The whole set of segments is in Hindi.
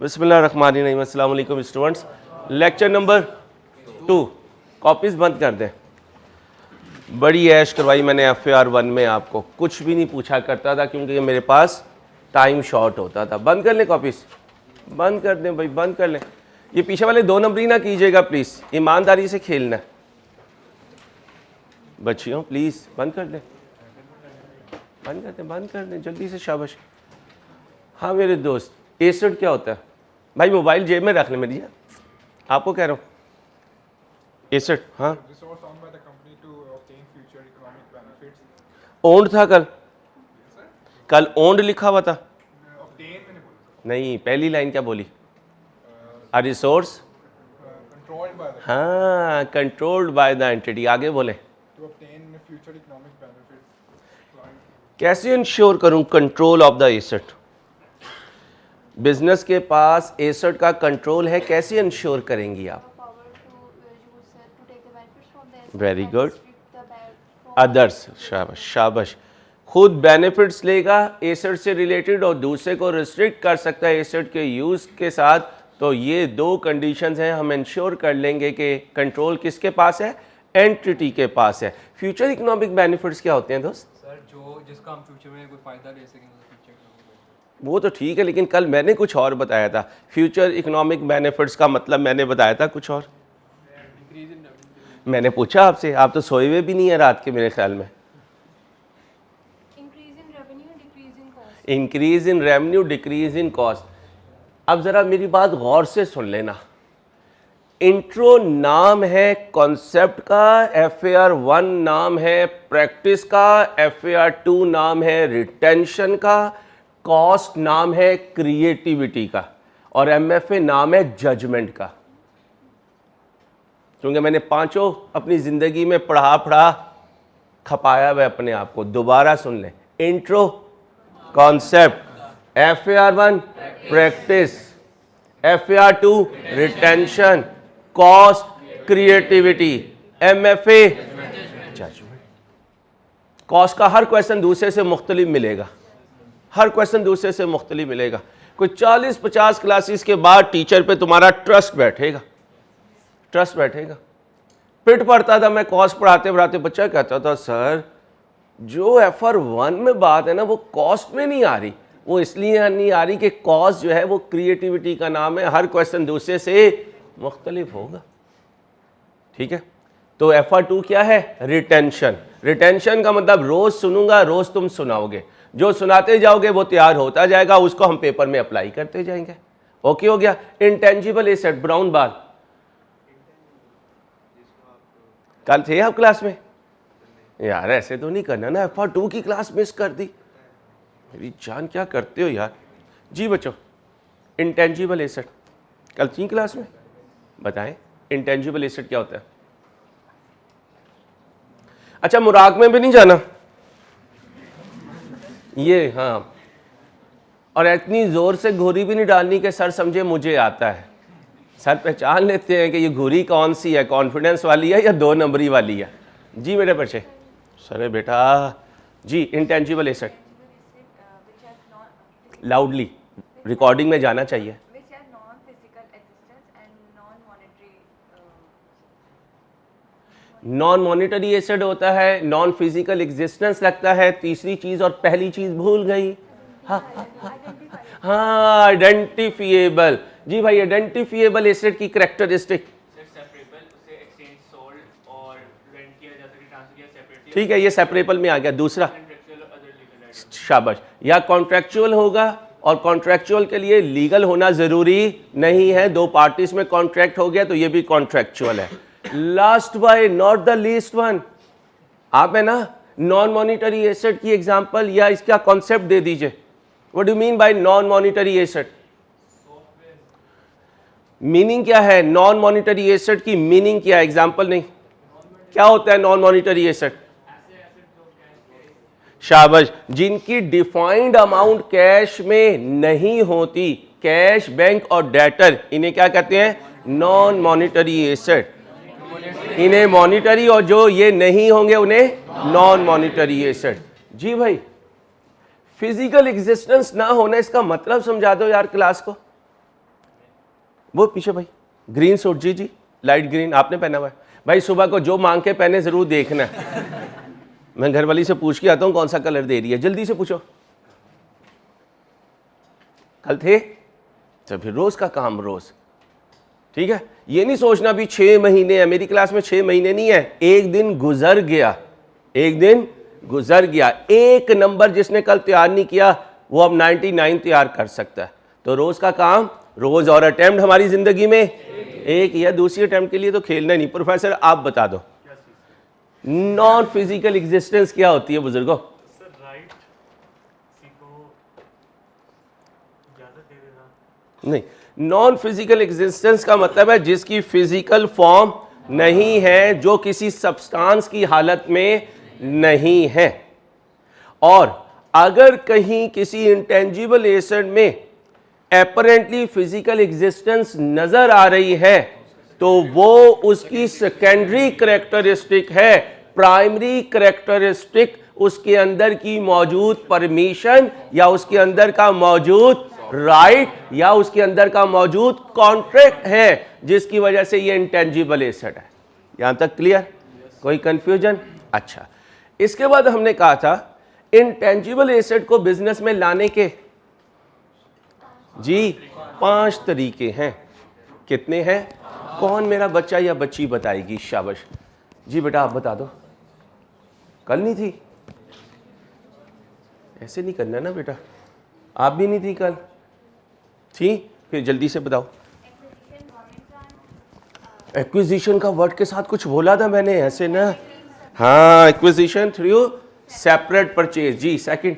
बिस्मिल्लाहिर्रहमानिर्रहीम। अस्सलाम वालेकुम स्टूडेंट्स। Lecture number 2। कॉपीज़ बंद कर दें। बड़ी ऐश करवाई मैंने FAR1 में, आपको कुछ भी नहीं पूछा करता था क्योंकि मेरे पास टाइम शॉर्ट होता था। बंद कर लें कॉपीज़, बंद कर दें भाई, बंद कर लें। ये पीछे वाले 2 नंबरी ना कीजिएगा प्लीज़, ईमानदारी से खेलना। बच्चियों प्लीज़ बंद कर दें, बंद कर दें, बंद कर दें जल्दी से, शाबाश। हाँ मेरे दोस्त, एसिड क्या होता है भाई? मोबाइल जेब में रख लें मेरी, आपको कह रहा हूँ। एसिड, हाँ ओन्ड था कल ओन्ड लिखा हुआ था। नहीं, पहली लाइन क्या बोली? अ रिसोर्स, हाँ, कंट्रोल्ड बाय द एंटिटी। आगे बोले कैसे इंश्योर करूं control of the asset? Business के पास एसेट का कंट्रोल है, कैसे इंश्योर करेंगी आप? वेरी गुड, अदर्स, शाबाश शाबाश। खुद बेनिफिट्स लेगा एसेट से रिलेटेड और दूसरे को रिस्ट्रिक्ट कर सकता है एसेट के यूज़ के साथ। तो ये 2 कंडीशंस हैं, हम इंश्योर कर लेंगे कि कंट्रोल किसके पास है? एंटिटी के पास है। फ्यूचर इकोनॉमिक बेनिफिट्स क्या होते हैं दोस्त? सर जो जिसका हम फ्यूचर में कोई फ़ायदा ले सकेंगे वो तो ठीक है, लेकिन कल मैंने कुछ और बताया था। फ्यूचर इकोनॉमिक बेनिफिट्स का मतलब मैंने बताया था कुछ और। मैंने पूछा आपसे, आप तो सोए हुए भी नहीं है रात के मेरे ख्याल में। Increase in revenue, decrease in cost. अब ज़रा मेरी बात गौर से सुन लेना। इंट्रो नाम है कॉन्सेप्ट का, FAR1 नाम है प्रैक्टिस का, FAR2 नाम है रिटेंशन का, कॉस्ट नाम है क्रिएटिविटी का, और MFA नाम है जजमेंट का। क्योंकि मैंने 5 अपनी ज़िंदगी में पढ़ा खपाया हुआ अपने आप को। दोबारा सुन लें। Intro concept, FAR1 practice, FAR2 retention, cost creativity, MFA judgment. Cost का हर क्वेश्चन दूसरे से मुख्तलिफ मिलेगा, हर क्वेश्चन दूसरे से मुख्तलिफ मिलेगा। कोई 40-50 क्लासेस के बाद टीचर पे तुम्हारा ट्रस्ट बैठेगा, ट्रस्ट बैठेगा। पिट पड़ता था मैं कॉस्ट पढ़ाते पढ़ाते, बच्चा कहता था सर जो FAR1 में बात है ना वो कॉस्ट में नहीं आ रही। वो इसलिए नहीं आ रही कि कॉस्ट जो है वो क्रिएटिविटी का नाम है, हर क्वेश्चन दूसरे से मुख्तलिफ होगा। ठीक है, तो FAR2 क्या है? रिटेंशन। रिटेंशन का मतलब रोज सुनूंगा, रोज तुम सुनाओगे, जो सुनाते जाओगे वो तैयार होता जाएगा, उसको हम पेपर में अप्लाई करते जाएंगे। ओके हो गया। इंटेंजिबल एसेट, ब्राउन बाल, कल थे आप क्लास में? यार ऐसे तो नहीं करना ना, FAR2 की क्लास मिस कर दी। मेरी जान क्या करते हो यार। जी बच्चों, इंटेंजिबल एसेट कल थी क्लास में, बताएं इंटेंजिबल एसेट क्या होता है? अच्छा, मुराक में भी नहीं जाना ये, हाँ, और इतनी जोर से घुरी भी नहीं डालनी कि सर समझे मुझे आता है। सर पहचान लेते हैं कि ये घुरी कौन सी है, कॉन्फिडेंस वाली है या 2 नंबरी वाली है। जी मेरे बच्चे, सर बेटा जी। इंटेंजिबल एसेट, लाउडली रिकॉर्डिंग में जाना चाहिए। नॉन मॉनिटरी एसेट होता है, नॉन फिजिकल एग्जिस्टेंस लगता है। तीसरी चीज और पहली चीज भूल गई। हाँ, आइडेंटिफिएबल। जी भाई, आइडेंटिफिएबल एसेट की कैरेक्टरिस्टिक, ठीक है, ये सेपरेबल में आ गया। दूसरा शाबाश, या कॉन्ट्रैक्चुअल होगा, और कॉन्ट्रैक्चुअल के लिए लीगल होना जरूरी नहीं है। 2 पार्टीज में कॉन्ट्रैक्ट हो गया तो ये भी कॉन्ट्रैक्चुअल है। Last by not the least one, आप है ना नॉन मॉनिटरी एसेट की एग्जांपल या इसका कॉन्सेप्ट दे दीजिए। What do you mean by non monetary asset? Meaning क्या है नॉन मॉनिटरी एसेट की? मीनिंग क्या है? एग्जांपल नहीं, क्या होता है नॉन मॉनिटरी एसेट? शाबाश, जिनकी डिफाइंड अमाउंट कैश में नहीं होती, कैश, बैंक और डेटर, इन्हें क्या कहते हैं? Non monetary asset. इन्हें मॉनिटरी, और जो ये नहीं होंगे उन्हें नॉन मॉनिटरी एसेट। जी भाई, फिजिकल एग्जिस्टेंस ना होना इसका मतलब समझा दो यार क्लास को। वो पीछे भाई, ग्रीन सूट, जी जी, लाइट ग्रीन आपने पहना हुआ है भाई। सुबह को जो मांग के पहने जरूर देखना है। मैं घर वाली से पूछ के आता हूँ कौन सा कलर दे रही है, जल्दी से पूछो। कल थे तो फिर रोज का काम रोज, ठीक है। ये नहीं सोचना भी 6 महीने है, मेरी क्लास में 6 महीने नहीं है, एक दिन गुजर गया, एक दिन गुजर गया। एक नंबर जिसने कल तैयार नहीं किया वो अब 99 तैयार कर सकता है। तो रोज का काम रोज, और अटेम्प्ट हमारी जिंदगी में एक ही है, दूसरी अटेम्प्ट के लिए तो खेलना नहीं। प्रोफेसर आप बता दो नॉन फिजिकल एग्जिस्टेंस क्या होती है बुजुर्गों? नहीं, नॉन फिजिकल एग्जिस्टेंस का मतलब है जिसकी फिजिकल फॉर्म नहीं है, जो किसी सब्सटेंस की हालत में नहीं है। और अगर कहीं किसी इंटेंजिबल एसेट में एपरेंटली फिजिकल एग्जिस्टेंस नजर आ रही है तो वो उसकी सेकेंडरी कैरेक्टरिस्टिक है। प्राइमरी कैरेक्टरिस्टिक उसके अंदर की मौजूद परमिशन या उसके अंदर का मौजूद राइट या उसके अंदर का मौजूद कॉन्ट्रैक्ट है, जिसकी वजह से ये इंटेंजिबल एसेट है। यहां तक क्लियर? कोई कंफ्यूजन? अच्छा, इसके बाद हमने कहा था इंटेंजिबल एसेट को बिजनेस में लाने के जी 5 तरीके हैं। कितने हैं? कौन मेरा बच्चा या बच्ची बताएगी? शाबाश जी बेटा आप बता दो। कल नहीं थी? ऐसे नहीं करना ना बेटा, आप भी नहीं थी कल? थी? फिर जल्दी से बताओ। एक्विजिशन का वर्ड के साथ कुछ बोला था मैंने, ऐसे ना। हाँ, एक्विजिशन थ्रू सेपरेट परचेज। जी सेकंड?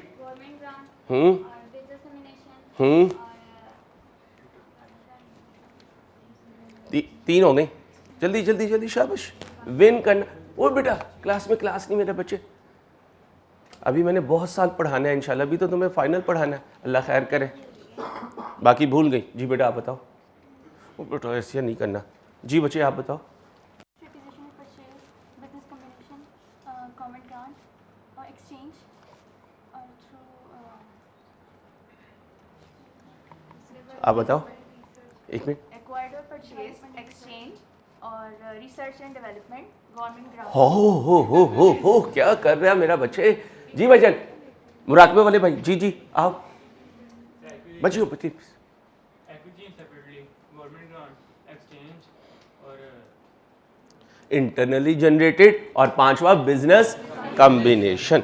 तीन हो गए। जल्दी जल्दी जल्दी, शाबाश। विन करना। ओ बेटा क्लास में क्लास नहीं मेरे बच्चे, अभी मैंने बहुत साल पढ़ाना है इंशाल्लाह, अभी तो तुम्हें फाइनल पढ़ाना है, अल्लाह खैर करे। बाकी भूल गई। जी बेटा आप बताओ। ओ बेटा ऐसे नहीं करना। जी बच्चे आप बताओ। आप बताओ, एक minute. Research and development, government grant. हो क्या कर रहा है मेरा बच्चे? जी भजन मुराकबे वाले भाई, जी जी आओ बच्चे प्लीज। इंटरनली जनरेटेड और 5वां बिजनेस कॉम्बिनेशन।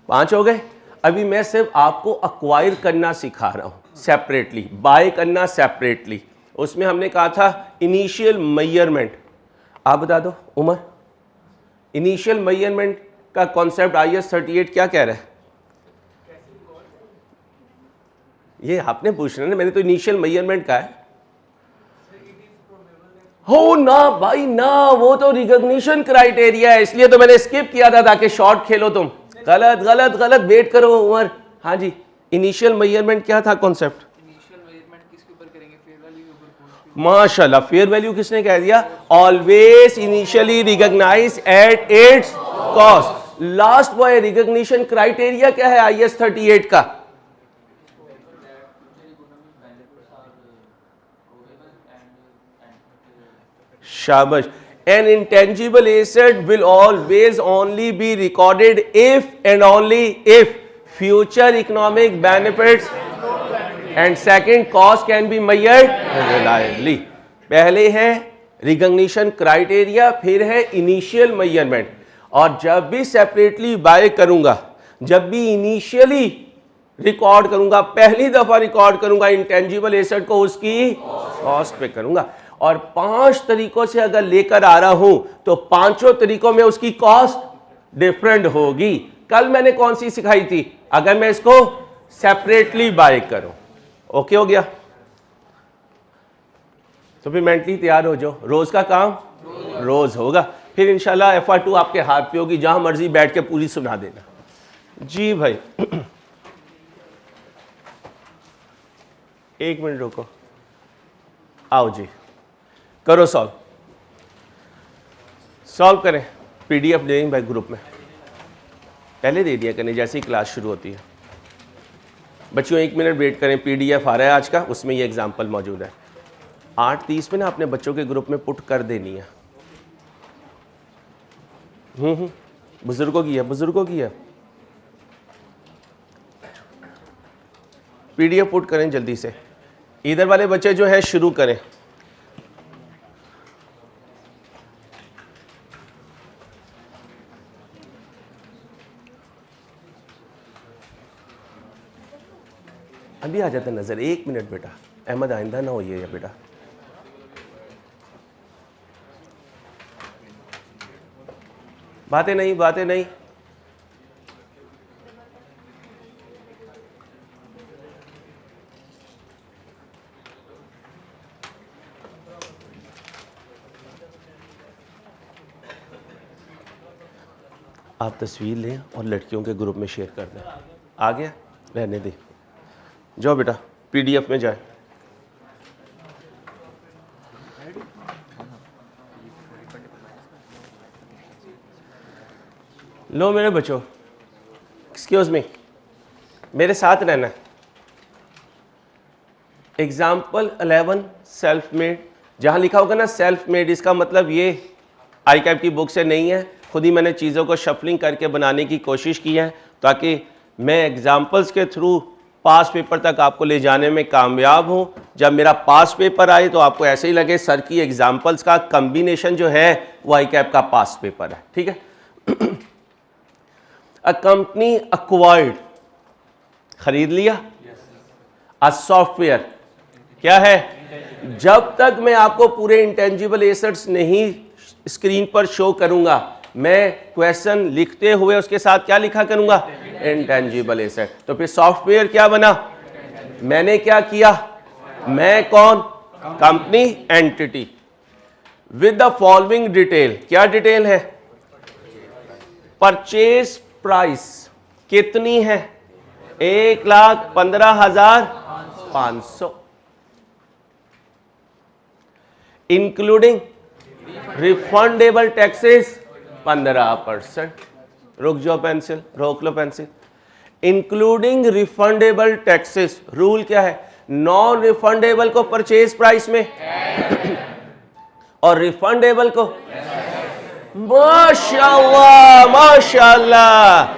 5 हो गए। अभी मैं सिर्फ आपको अक्वायर करना सिखा रहा हूं सेपरेटली, बाय करना सेपरेटली। उसमें हमने कहा था इनिशियल मेजरमेंट। आप बता दो उमर, इनिशियल मेजरमेंट का कॉन्सेप्ट IS 38 क्या कह रहा है? ये आपने पूछना ना, मैंने तो इनिशियल मेजरमेंट का है। हो ना भाई ना, वो तो रिकॉग्निशन क्राइटेरिया है, इसलिए तो मैंने स्किप किया था ताकि शॉर्ट खेलो तुम। गलत गलत गलत, वेट करो उमर। हाँ जी, इनिशियल मेजरमेंट क्या था कॉन्सेप्ट? माशाल्लाह, फेयर वैल्यू किसने कह दिया? Always initially recognise at its cost. Last boy recognition criteria क्या है IS 38 का? शाबाश। An intangible asset will always only be recorded if and only if future economic benefits and second cost can be measured reliably। पहले है रिकॉग्निशन क्राइटेरिया, फिर है इनिशियल मेजरमेंट। और जब भी सेपरेटली बाय करूंगा, जब भी इनिशियली रिकॉर्ड करूंगा, पहली दफा रिकॉर्ड करूंगा इंटेंजिबल एसेट को, उसकी कॉस्ट पे करूंगा। और 5 तरीकों से अगर लेकर आ रहा हूं तो 5 तरीकों में उसकी कॉस्ट डिफरेंट होगी। कल मैंने कौन सी सिखाई थी? अगर मैं इसको सेपरेटली बाय करूं, ओके हो गया? तो फिर मेंटली तैयार हो जाओ, रोज का काम रोज होगा। फिर इंशाल्लाह FR2 आपके हाथ पे होगी, जहां मर्जी बैठ के पूरी सुना देना। जी भाई एक मिनट रुको, आओ जी करो सॉल्व करें। PDF देंगे भाई ग्रुप में, पहले दे दिया करें जैसे ही क्लास शुरू होती है। बच्चों 1 मिनट वेट करें, PDF आ रहा है आज का, उसमें ये एग्जाम्पल मौजूद है। 8:30 में ना अपने बच्चों के ग्रुप में पुट कर देनी है। बुजुर्गों की है, बुजुर्गों की है। PDF पुट करें जल्दी से। इधर वाले बच्चे जो है शुरू करें। अभी आ जाता नजर, 1 मिनट बेटा। अहमद आइंदा ना होइए या बेटा। बातें नहीं, बातें नहीं। आप तस्वीर लें और लड़कियों के ग्रुप में शेयर कर दें। आ गया, रहने दे। जाओ बेटा, PDF में जाए। लो मेरे बच्चों, एक्सक्यूज मी, मेरे साथ रहना। Example 11 self made. जहाँ लिखा होगा ना सेल्फ मेड, इसका मतलब ये ICAP की बुक से नहीं है, खुद ही मैंने चीज़ों को शफलिंग करके बनाने की कोशिश की है ताकि मैं एग्जाम्पल्स के थ्रू पास पेपर तक आपको ले जाने में कामयाब हूँ। जब मेरा पास पेपर आए तो आपको ऐसे ही लगे सर की एग्जाम्पल्स का कम्बिनेशन जो है वो ICAP का पास पेपर है। ठीक है। अ कंपनी अक्वायर्ड, खरीद लिया। अ सॉफ्टवेयर क्या है? जब तक मैं आपको पूरे इंटेंजिबल एसेट्स नहीं स्क्रीन पर शो करूंगा, मैं क्वेश्चन लिखते हुए उसके साथ क्या लिखा करूंगा? Intangible asset. तो फिर सॉफ्टवेयर क्या बना? मैंने क्या किया? मैं कौन? Company, entity. With the following detail. क्या डिटेल है? परचेज प्राइस कितनी है? 1,15,500, इंक्लूडिंग रिफंडेबल टैक्सेस 15%। रुक जाओ पेंसिल, रोक लो pencil. Including refundable taxes, rule क्या है? नॉन रिफंडेबल को परचेज प्राइस में और रिफंडेबल को माशाल्लाह माशाल्लाह,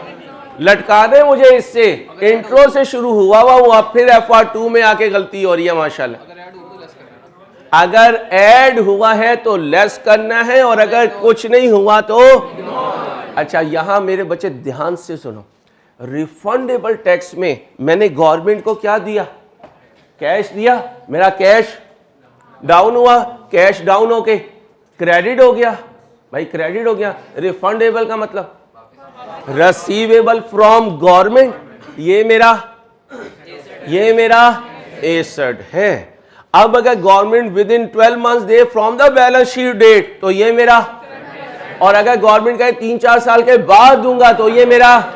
लटका दे मुझे इससे। इंट्रो से शुरू हुआ हूं, अब फिर FR2 में आके गलती हो रही है माशाल्लाह। अगर ऐड हुआ है तो लेस करना है और अगर कुछ नहीं हुआ तो अच्छा। यहां मेरे बच्चे ध्यान से सुनो, रिफंडेबल टैक्स में मैंने गवर्नमेंट को क्या दिया? कैश दिया। मेरा कैश डाउन हुआ, कैश डाउन होके क्रेडिट हो गया। भाई क्रेडिट हो गया। रिफंडेबल का मतलब रिसीवेबल फ्रॉम गवर्नमेंट। ये मेरा एसेट है। अब अगर government within 12 months they from the balance sheet date तो ये मेरा, और अगर गवर्नमेंट कहे 3-4 साल के बाद दूंगा तो ये मेरा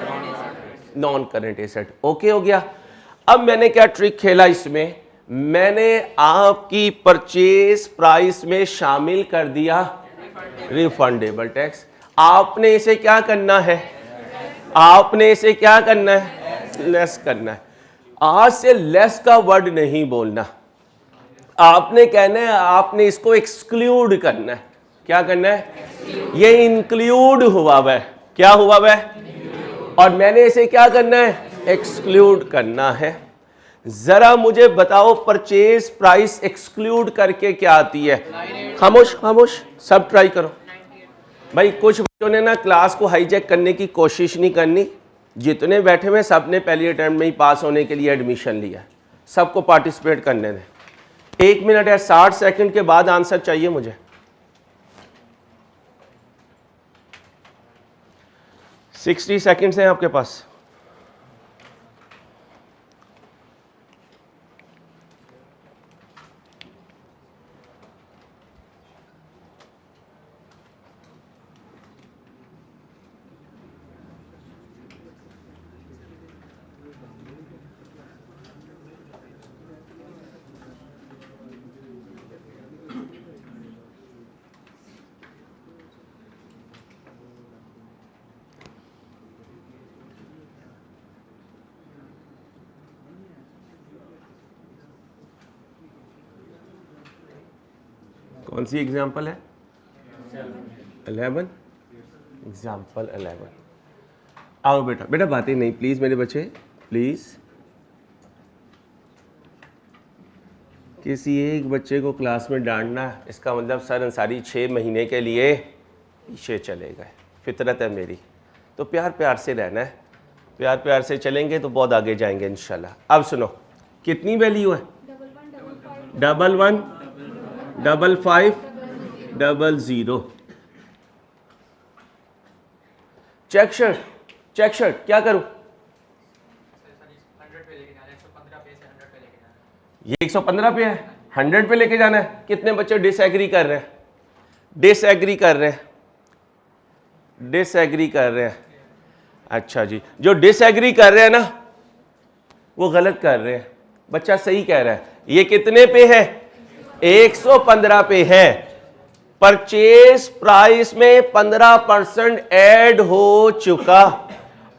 नॉन करेंट एसेट। ओके हो गया। अब मैंने क्या ट्रिक खेला इसमें? मैंने आपकी परचेज प्राइस में शामिल कर दिया रिफंडेबल टैक्स। आपने इसे क्या करना है? आपने इसे क्या करना है? लेस करना है। आज से लेस का वर्ड नहीं बोलना, आपने कहना है, आपने इसको एक्सक्लूड करना है। क्या करना है? ये इंक्लूड हुआ हुआ है। क्या हुआ हुआ है? और मैंने इसे क्या करना है? एक्सक्लूड करना है। जरा मुझे बताओ परचेज प्राइस एक्सक्लूड करके क्या आती है? खामोश खामोश, सब ट्राई करो। भाई कुछ बच्चों ने ना क्लास को हाईजैक करने की कोशिश नहीं करनी। जितने बैठे हुए सबने पहली अटेम्प्ट में ही पास होने के लिए एडमिशन लिया। सबको पार्टिसिपेट करने दें। 1 मिनट है, 60 सेकंड के बाद आंसर चाहिए मुझे। 60 सेकंड्स हैं आपके पास। कौन सी एग्जाम्पल है? 11, एग्जाम्पल 11। आओ बेटा, बेटा बातें नहीं प्लीज मेरे बच्चे, प्लीज। किसी एक बच्चे को क्लास में डांटना, इसका मतलब सर अंसारी 6 महीने के लिए पीछे चले गए। फितरत है मेरी, तो प्यार प्यार से रहना है, प्यार प्यार से चलेंगे तो बहुत आगे जाएंगे इंशाल्लाह। अब सुनो, कितनी वैल्यू है? 11, 55, 00। चेक शर्ट क्या करूं? ये 115 पे है, 100 पे लेके जाना है। कितने बच्चे डिसएग्री कर रहे हैं? डिसएग्री कर रहे हैं। अच्छा जी, जो डिसएग्री कर रहे हैं ना वो गलत कर रहे हैं। बच्चा सही कह रहा है। ये कितने पे है? 115 पे है। परचेज प्राइस में 15% ऐड हो चुका,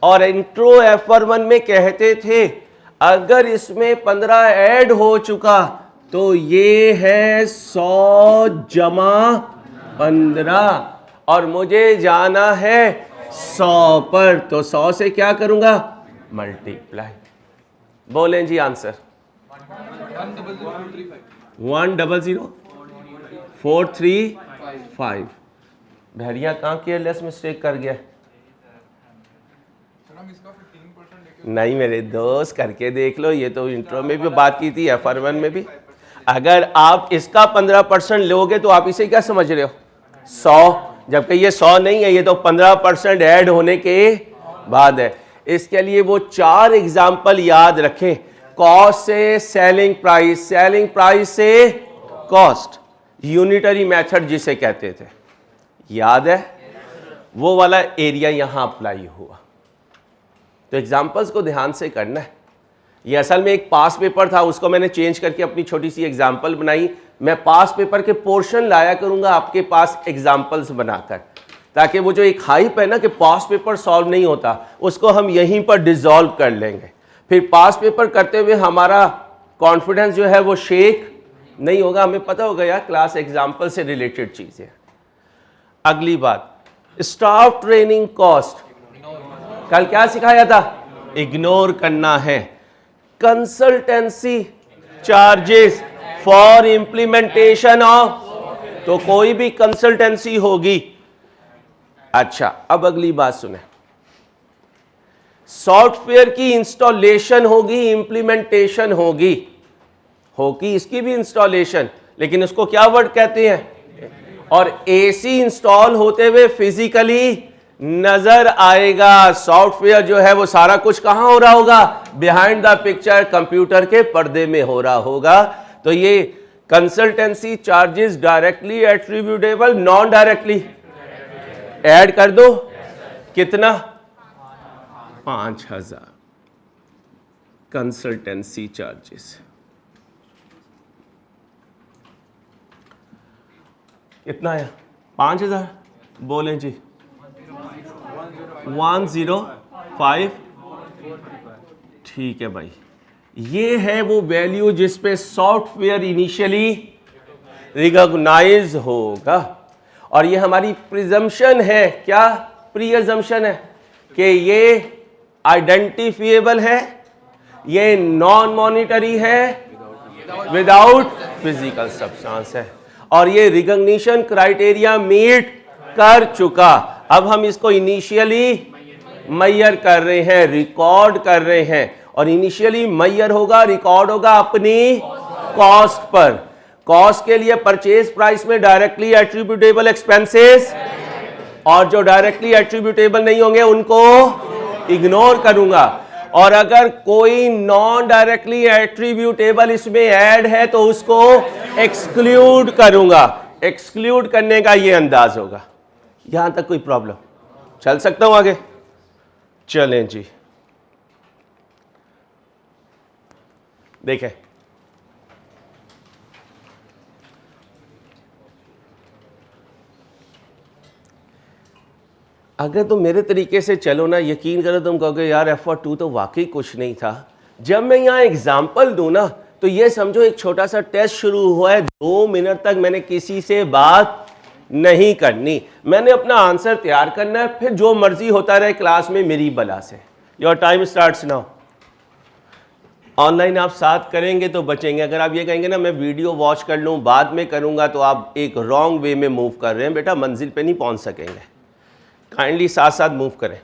और इंट्रो F1 में कहते थे अगर इसमें 15 ऐड हो चुका तो ये है 100 जमा 15, और मुझे जाना है 100 पर, तो 100 से क्या करूंगा? मल्टीप्लाई। बोलें जी आंसर। 100,435। भैरिया कहाँ केयरलेस मिस्टेक कर गया? नहीं मेरे दोस्त, करके देख लो। ये तो इंट्रो में भी बात की थी, F1 में भी। अगर आप इसका 15% लोगे तो आप इसे क्या समझ रहे हो? 100, जबकि ये 100 नहीं है, ये तो 15% ऐड होने के बाद है। इसके लिए वो 4 एग्जाम्पल याद रखें। कॉस्ट से सेलिंग प्राइस, सेलिंग प्राइस से कॉस्ट, यूनिटरी मेथड जिसे कहते थे, याद है? वो वाला एरिया यहां अप्लाई हुआ। तो एग्जाम्पल्स को ध्यान से करना है। ये असल में एक पास पेपर था, उसको मैंने चेंज करके अपनी छोटी सी एग्जाम्पल बनाई। मैं पास पेपर के पोर्शन लाया करूंगा आपके पास एग्जाम्पल्स बनाकर, ताकि वो जो एक हाइप है ना कि पास पेपर सॉल्व नहीं होता, उसको हम यहीं पर डिसॉल्व कर लेंगे। फिर पास पेपर करते हुए हमारा कॉन्फिडेंस जो है वो शेक नहीं होगा। हमें पता होगा यार क्लास एग्जाम्पल से रिलेटेड चीजें। अगली बात, स्टाफ ट्रेनिंग कॉस्ट, कल क्या सिखाया था? इग्नोर करना है। Consultancy charges for implementation of, तो कोई भी कंसल्टेंसी होगी। अच्छा, अब अगली बात सुने। सॉफ्टवेयर की इंस्टॉलेशन होगी, इंप्लीमेंटेशन होगी, इसकी भी इंस्टॉलेशन, लेकिन उसको क्या वर्ड कहते हैं? और एसी इंस्टॉल होते हुए फिजिकली नजर आएगा। सॉफ्टवेयर जो है वो सारा कुछ कहां हो रहा होगा? बिहाइंड द पिक्चर, कंप्यूटर के पर्दे में हो रहा होगा। तो ये consultancy charges directly attributable, non directly? Add कर दो। कितना? 5,000 कंसल्टेंसी चार्जेस। कितना है? 5,000। बोलें जी। 105। ठीक है भाई, ये है वो वैल्यू जिस पे सॉफ्टवेयर इनिशियली रिकॉग्नाइज होगा। और ये हमारी प्रिजम्पशन है। क्या प्री-अजम्पशन है? कि ये आइडेंटिफिएबल है, ये नॉन मॉनिटरी है, विदाउट फिजिकल सब्सटेंस है, और ये रिकॉग्निशन क्राइटेरिया मीट कर चुका। अब हम इसको इनिशियली मैयर कर रहे हैं, रिकॉर्ड कर रहे हैं, और इनिशियली मैयर होगा, रिकॉर्ड होगा अपनी कॉस्ट पर। कॉस्ट के लिए परचेज प्राइस में डायरेक्टली एट्रीब्यूटेबल एक्सपेंसेस, और जो डायरेक्टली एट्रीब्यूटेबल नहीं होंगे उनको इग्नोर करूंगा। और अगर कोई नॉन डायरेक्टली एट्रीब्यूटेबल इसमें ऐड है तो उसको एक्सक्लूड करूंगा। एक्सक्लूड करने का ये अंदाज होगा। यहां तक कोई प्रॉब्लम? चल सकता हूं आगे? चलें जी। देखें, अगर तुम मेरे तरीके से चलो ना, यकीन करो तुम कहोगे यार F2 तो वाकई कुछ नहीं था। जब मैं यहां एग्जाम्पल दूं ना तो ये समझो एक छोटा सा टेस्ट शुरू हुआ है, 2 मिनट तक मैंने किसी से बात नहीं करनी, मैंने अपना आंसर तैयार करना है, फिर जो मर्जी होता रहे क्लास में मेरी बला से। Your time starts now. Online आप साथ करेंगे तो बचेंगे, अगर आप ये कहेंगे ना मैं वीडियो वॉच कर लूँ बाद में करूँगा, तो आप एक रॉन्ग वे में मूव कर रहे हैं बेटा, मंजिल पे नहीं पहुँच सकेंगे। काइंडली साथ साथ मूव करें।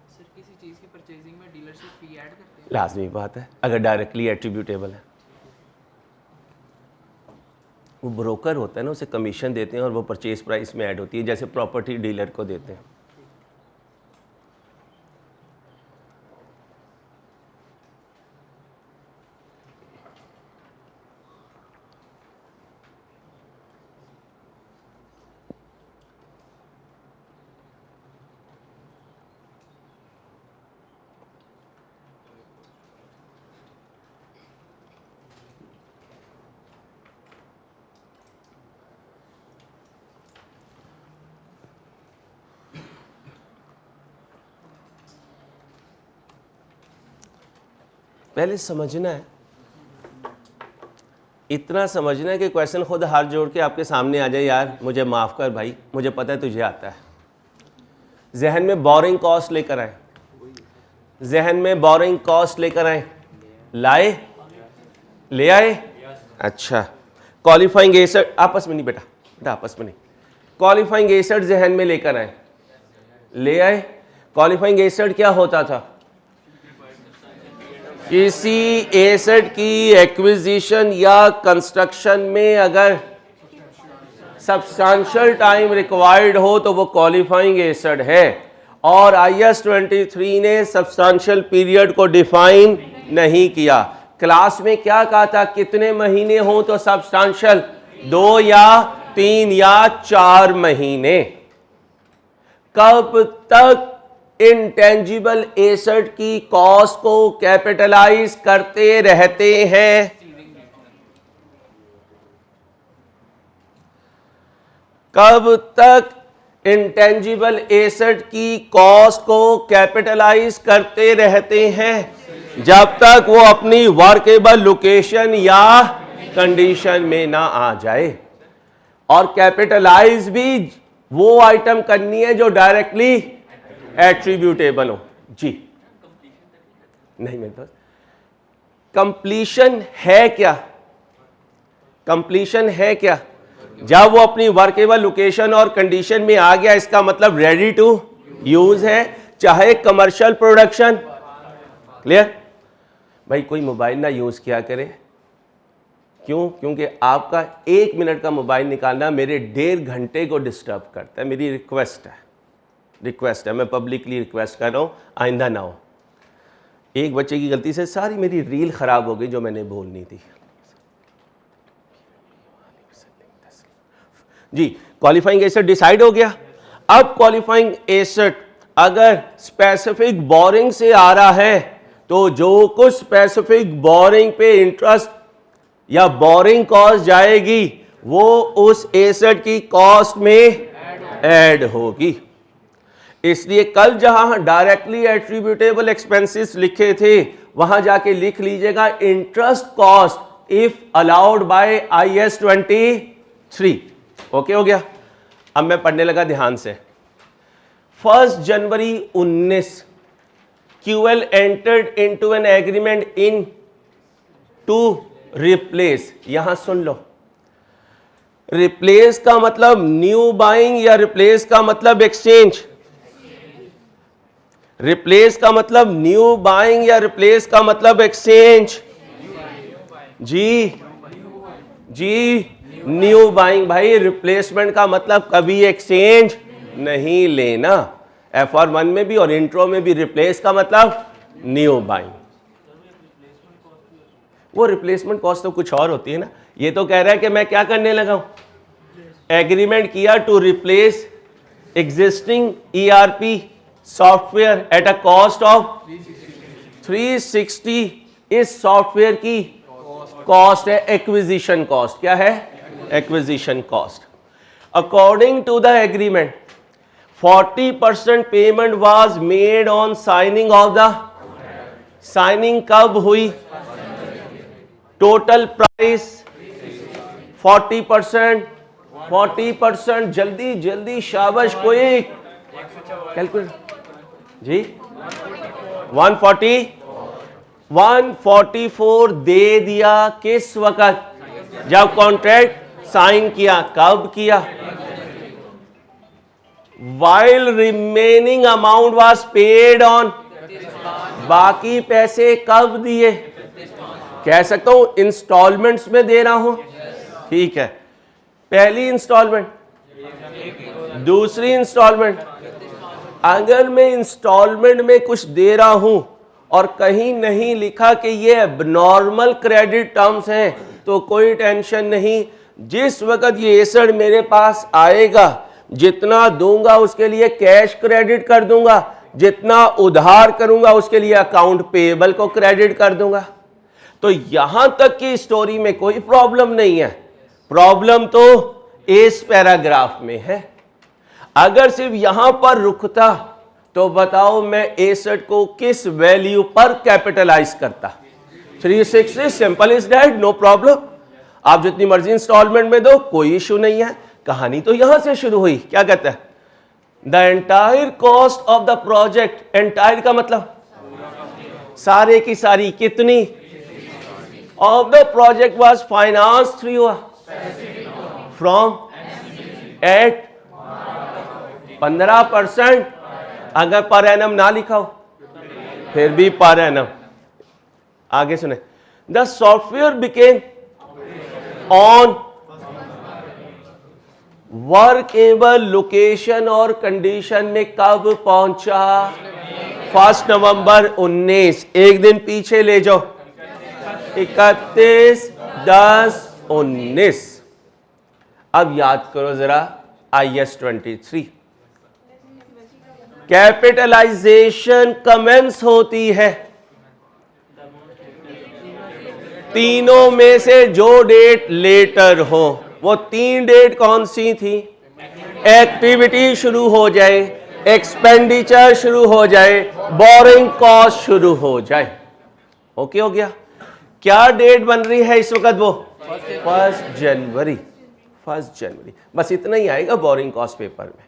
सर किसी चीज़ की परचेजिंग में डीलरशिप फी ऐड करते हैं? लाजमी बात है, अगर डायरेक्टली एट्रीब्यूटेबल है। वो ब्रोकर होता है ना, उसे कमीशन देते हैं और वो परचेज प्राइस में ऐड होती है, जैसे प्रॉपर्टी डीलर को देते हैं। पहले समझना है, इतना समझना है कि क्वेश्चन खुद हाथ जोड़ के आपके सामने आ जाए, यार मुझे माफ़ कर भाई, मुझे पता है तुझे आता है। जहन में बोरिंग कॉस्ट लेकर आए, जहन में बोरिंग कॉस्ट लेकर आए, लाए, ले आए। अच्छा, क्वालिफाइंग एसेट आपस में नहीं बेटा, बेटा आपस में नहीं, क्वालिफाइंग एसेट जहन में लेकर आए, ले आए। क्वालिफाइंग एसेट क्या होता था? किसी एसेट की एक्विजिशन या कंस्ट्रक्शन में अगर सब्सटेंशियल टाइम रिक्वायर्ड हो तो वो क्वालिफाइंग एसेट है। और IS 23 ने सब्सटेंशियल पीरियड को डिफाइन नहीं किया। क्लास में क्या कहा था? कितने महीने हो तो सब्सटेंशियल, 2 या 3 या 4 महीने। कब तक इंटेंजिबल एसेट की कॉस्ट को कैपिटलाइज करते रहते हैं? कब तक इंटेंजिबल एसेट की कॉस्ट को कैपिटलाइज करते रहते हैं? जब तक वो अपनी वर्केबल लोकेशन या कंडीशन में ना आ जाए। और कैपिटलाइज भी वो आइटम करनी है जो डायरेक्टली एट्रीब्यूटेबल हो। जी नहीं मेरे दोस्त, कंप्लीशन है क्या? कंप्लीशन है क्या? जब वो अपनी वर्केबल लोकेशन और कंडीशन में आ गया, इसका मतलब रेडी टू यूज है, चाहे कमर्शियल प्रोडक्शन। क्लियर भाई? कोई मोबाइल ना यूज किया करे। क्यों? क्योंकि आपका 1 मिनट का मोबाइल निकालना मेरे 1.5 घंटे को डिस्टर्ब करता है। मेरी रिक्वेस्ट है, मैं पब्लिकली रिक्वेस्ट कर रहा हूं, आइंदा ना हो। एक बच्चे की गलती से सारी मेरी रील खराब हो गई जो मैंने बोलनी थी। जी, क्वालिफाइंग एसेट डिसाइड हो गया। अब क्वालिफाइंग एसेट अगर स्पेसिफिक बोरिंग से आ रहा है तो जो कुछ स्पेसिफिक बोरिंग पे इंटरेस्ट या बोरिंग कॉस्ट जाएगी वो उस एसेट की कॉस्ट में ऐड होगी। इसलिए कल जहां डायरेक्टली एट्रीब्यूटेबल एक्सपेंसेस लिखे थे वहां जाके लिख लीजिएगा interest cost if allowed by IS 23। Okay हो गया? अब मैं पढ़ने लगा ध्यान से। 1 January 19 QL entered into an agreement in to replace। यहां सुन लो, रिप्लेस का मतलब न्यू बाइंग या रिप्लेस का मतलब एक्सचेंज? रिप्लेस का मतलब न्यू बाइंग या रिप्लेस का मतलब एक्सचेंज? जी न्यू बाइंग भाई। रिप्लेसमेंट का मतलब कभी एक्सचेंज नहीं लेना। FR1 में भी और इंट्रो में भी रिप्लेस का मतलब न्यू बाइंग। वो रिप्लेसमेंट कॉस्ट तो कुछ और होती है ना। ये तो कह रहा है कि मैं क्या करने लगा हूं, एग्रीमेंट किया to replace existing ERP software at a cost of 360। इस सॉफ्टवेयर की कॉस्ट है एक्विजिशन कॉस्ट। क्या है? Acquisition cost. According to the agreement 40% payment was made on signing of the, signing कब हुई? टोटल प्राइस 40%, 40% जल्दी जल्दी शाबाश, कोई कैलकुलेट जी। 144 दे दिया किस वक्त? जब कॉन्ट्रैक्ट साइन किया। कब किया? While remaining amount was paid on, बाकी पैसे कब दिए? कह सकता हूं इंस्टॉलमेंट्स में दे रहा हूं, ठीक है। पहली इंस्टॉलमेंट, दूसरी इंस्टॉलमेंट। अगर मैं इंस्टॉलमेंट में कुछ दे रहा हूं और कहीं नहीं लिखा कि ये एबनॉर्मल क्रेडिट टर्म्स हैं, तो कोई टेंशन नहीं। जिस वक्त ये एसेट मेरे पास आएगा, जितना दूंगा उसके लिए कैश क्रेडिट कर दूंगा, जितना उधार करूंगा उसके लिए अकाउंट पेएबल को क्रेडिट कर दूंगा। तो यहां तक की स्टोरी में कोई प्रॉब्लम नहीं है। प्रॉब्लम तो इस पैराग्राफ में है। अगर सिर्फ यहां पर रुकता तो बताओ मैं एसेट को किस वैल्यू पर कैपिटलाइज करता? 360, simple is that, no problem. आप जितनी मर्जी इंस्टॉलमेंट में दो, कोई इशू नहीं है। कहानी तो यहां से शुरू हुई। क्या कहता है? The entire cost of the project, entire का मतलब सारे की सारी, कितनी? Of the project was finance through from at 15%। अगर पर एनम ना लिखा हो फिर भी पर एनम। आगे सुने, the software became on workable location और कंडीशन में कब पहुंचा? 1 नवंबर 19। एक दिन पीछे ले जाओ, 31/10/19। अब याद करो जरा IS 23। कैपिटलाइजेशन कमेंस होती है तीनों में से जो डेट लेटर हो। वो 3 डेट कौन सी थी? एक्टिविटी शुरू हो जाए, एक्सपेंडिचर शुरू हो जाए, बोरिंग कॉस्ट शुरू हो जाए। ओके हो गया? क्या डेट बन रही है इस वक्त? वो 1 जनवरी। 1 जनवरी, बस इतना ही आएगा बोरिंग कॉस्ट पेपर में।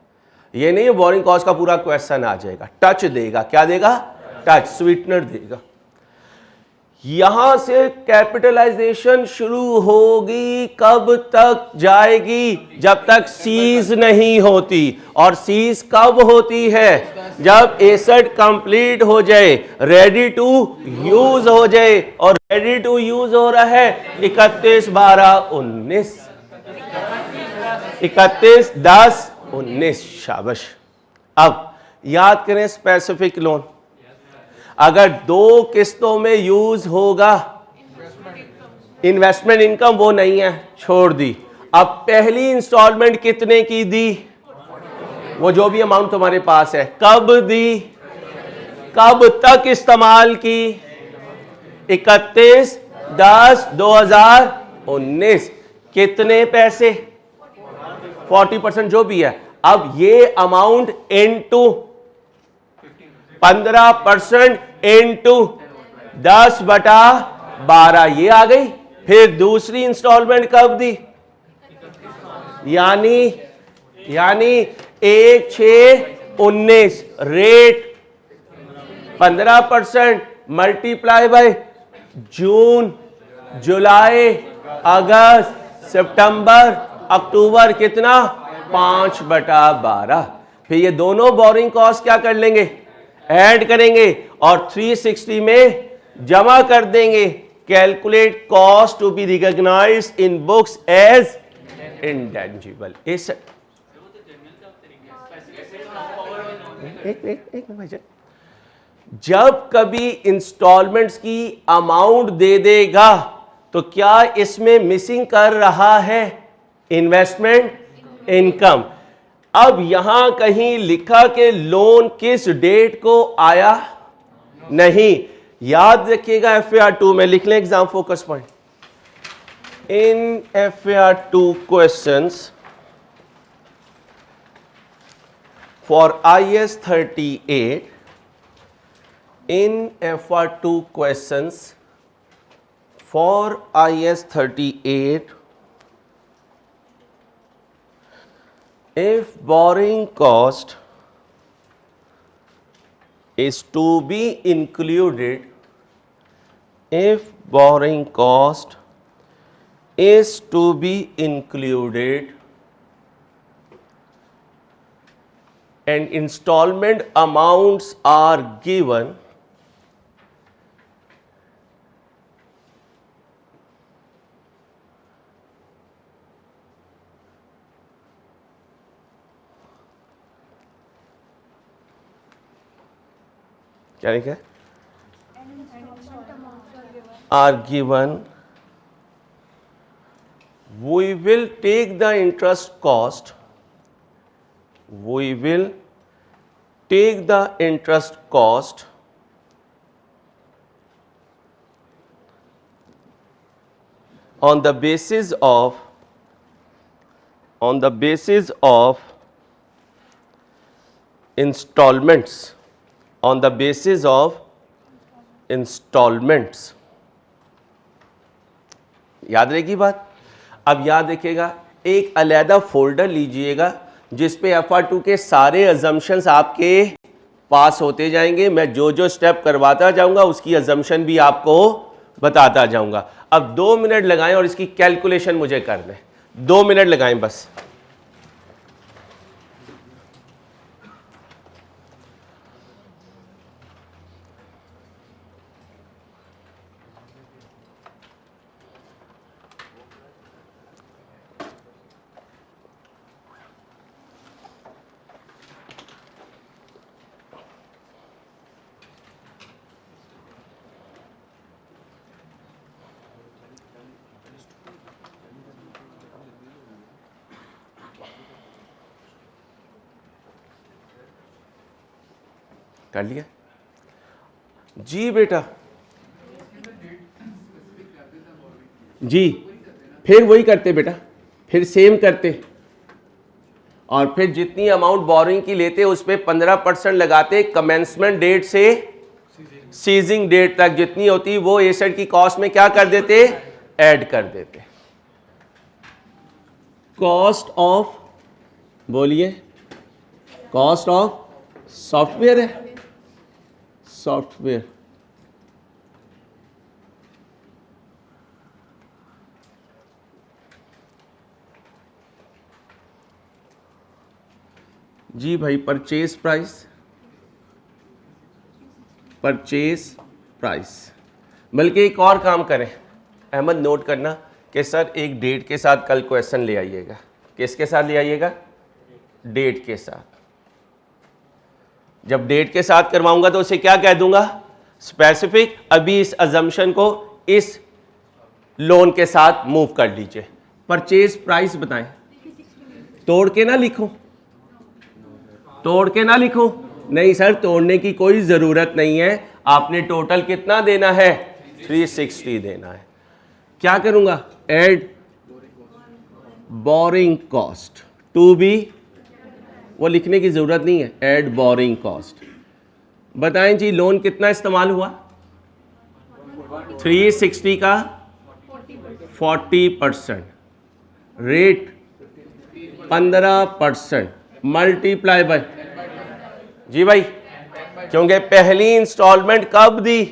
ये नहीं है बोरिंग कॉस्ट का पूरा क्वेश्चन आ जाएगा। टच देगा, क्या देगा? टच, स्वीटनर देगा। यहां से कैपिटलाइजेशन शुरू होगी, कब तक जाएगी? जब तक सीज नहीं होती। और सीज कब होती है? जब एसेट कंप्लीट हो जाए, रेडी टू यूज हो जाए। और रेडी टू यूज हो रहा है 31/12/19, 31/10/19। शाबाश। अब याद करें स्पेसिफिक लोन। अगर 2 किस्तों में यूज होगा, इन्वेस्टमेंट इनकम वो नहीं है, छोड़ दी। अब पहली इंस्टॉलमेंट कितने की दी? वो जो भी अमाउंट तुम्हारे पास है, कब दी? कब तक इस्तेमाल की? 31/10/2019। कितने पैसे? 40% जो भी है। अब ये अमाउंट इनटू 15% इनटू 10/12 ये आ गई। फिर दूसरी इंस्टॉलमेंट कब दी? यानी 1/6/19। रेट 15% मल्टीप्लाई बाय जून, जुलाई, अगस्त, सितंबर, अक्टूबर। कितना? 5/12। फिर ये दोनों बोरिंग कॉस्ट क्या कर लेंगे? ऐड करेंगे और 360 में जमा कर देंगे। Calculate cost to be recognised in books as intangible asset. एक मिनट, जब कभी इंस्टॉलमेंट्स की अमाउंट दे देगा तो क्या इसमें मिसिंग कर रहा है? Investment income. अब यहां कहीं लिखा कि लोन किस डेट को आया? नहीं। याद रखिएगा FAR 2 में लिख लें exam focus point. In FAR 2 questions for IS 38 in FR2 questions, for IS 38, if borrowing cost is to be included, if borrowing cost is to be included and installment amounts are given, क्या लिखा है? Are given, we will take the interest cost, we will take the interest cost on the basis of installments, on the basis of installments. याद रहेगी बात? अब याद रखिएगा, एक अलहदा फोल्डर लीजिएगा जिस पे FR2 के सारे अजम्पशंस आपके पास होते जाएंगे। मैं जो जो स्टेप करवाता जाऊंगा उसकी अजम्पशन भी आपको बताता जाऊंगा। अब 2 मिनट लगाएं और इसकी कैलकुलेशन मुझे कर दें। 2 मिनट लगाएं बस। कर लिया जी बेटा? जी फिर वही करते बेटा, फिर सेम करते और फिर जितनी अमाउंट बोरिंग की लेते उस पर 15% लगाते। कमेंसमेंट डेट से सीजिंग डेट तक जितनी होती वो एसेट की कॉस्ट में क्या कर देते? ऐड कर देते। कॉस्ट ऑफ, बोलिए, कॉस्ट ऑफ सॉफ्टवेयर है, सॉफ्टवेयर। जी भाई, परचेज प्राइस, परचेज प्राइस। बल्कि एक और काम करें अहमद, नोट करना कि सर एक डेट के साथ कल क्वेश्चन ले आइएगा। किसके साथ ले आइएगा? डेट के साथ। जब डेट के साथ करवाऊंगा तो उसे क्या कह दूंगा? स्पेसिफिक। अभी इस अजम्पशन को इस लोन के साथ मूव कर लीजिए। परचेज प्राइस बताएं। तोड़ के ना लिखूं, तोड़ के ना लिखूं? नहीं सर, तोड़ने की कोई जरूरत नहीं है। आपने टोटल कितना देना है? 360 देना है। क्या करूंगा? Add borrowing cost to be, वो लिखने की जरूरत नहीं है, ऐड बोरिंग कॉस्ट। बताएं जी, लोन कितना इस्तेमाल हुआ? 360 का 40%, रेट 15%, मल्टीप्लाई बाय, जी भाई, क्योंकि पहली इंस्टॉलमेंट कब दी?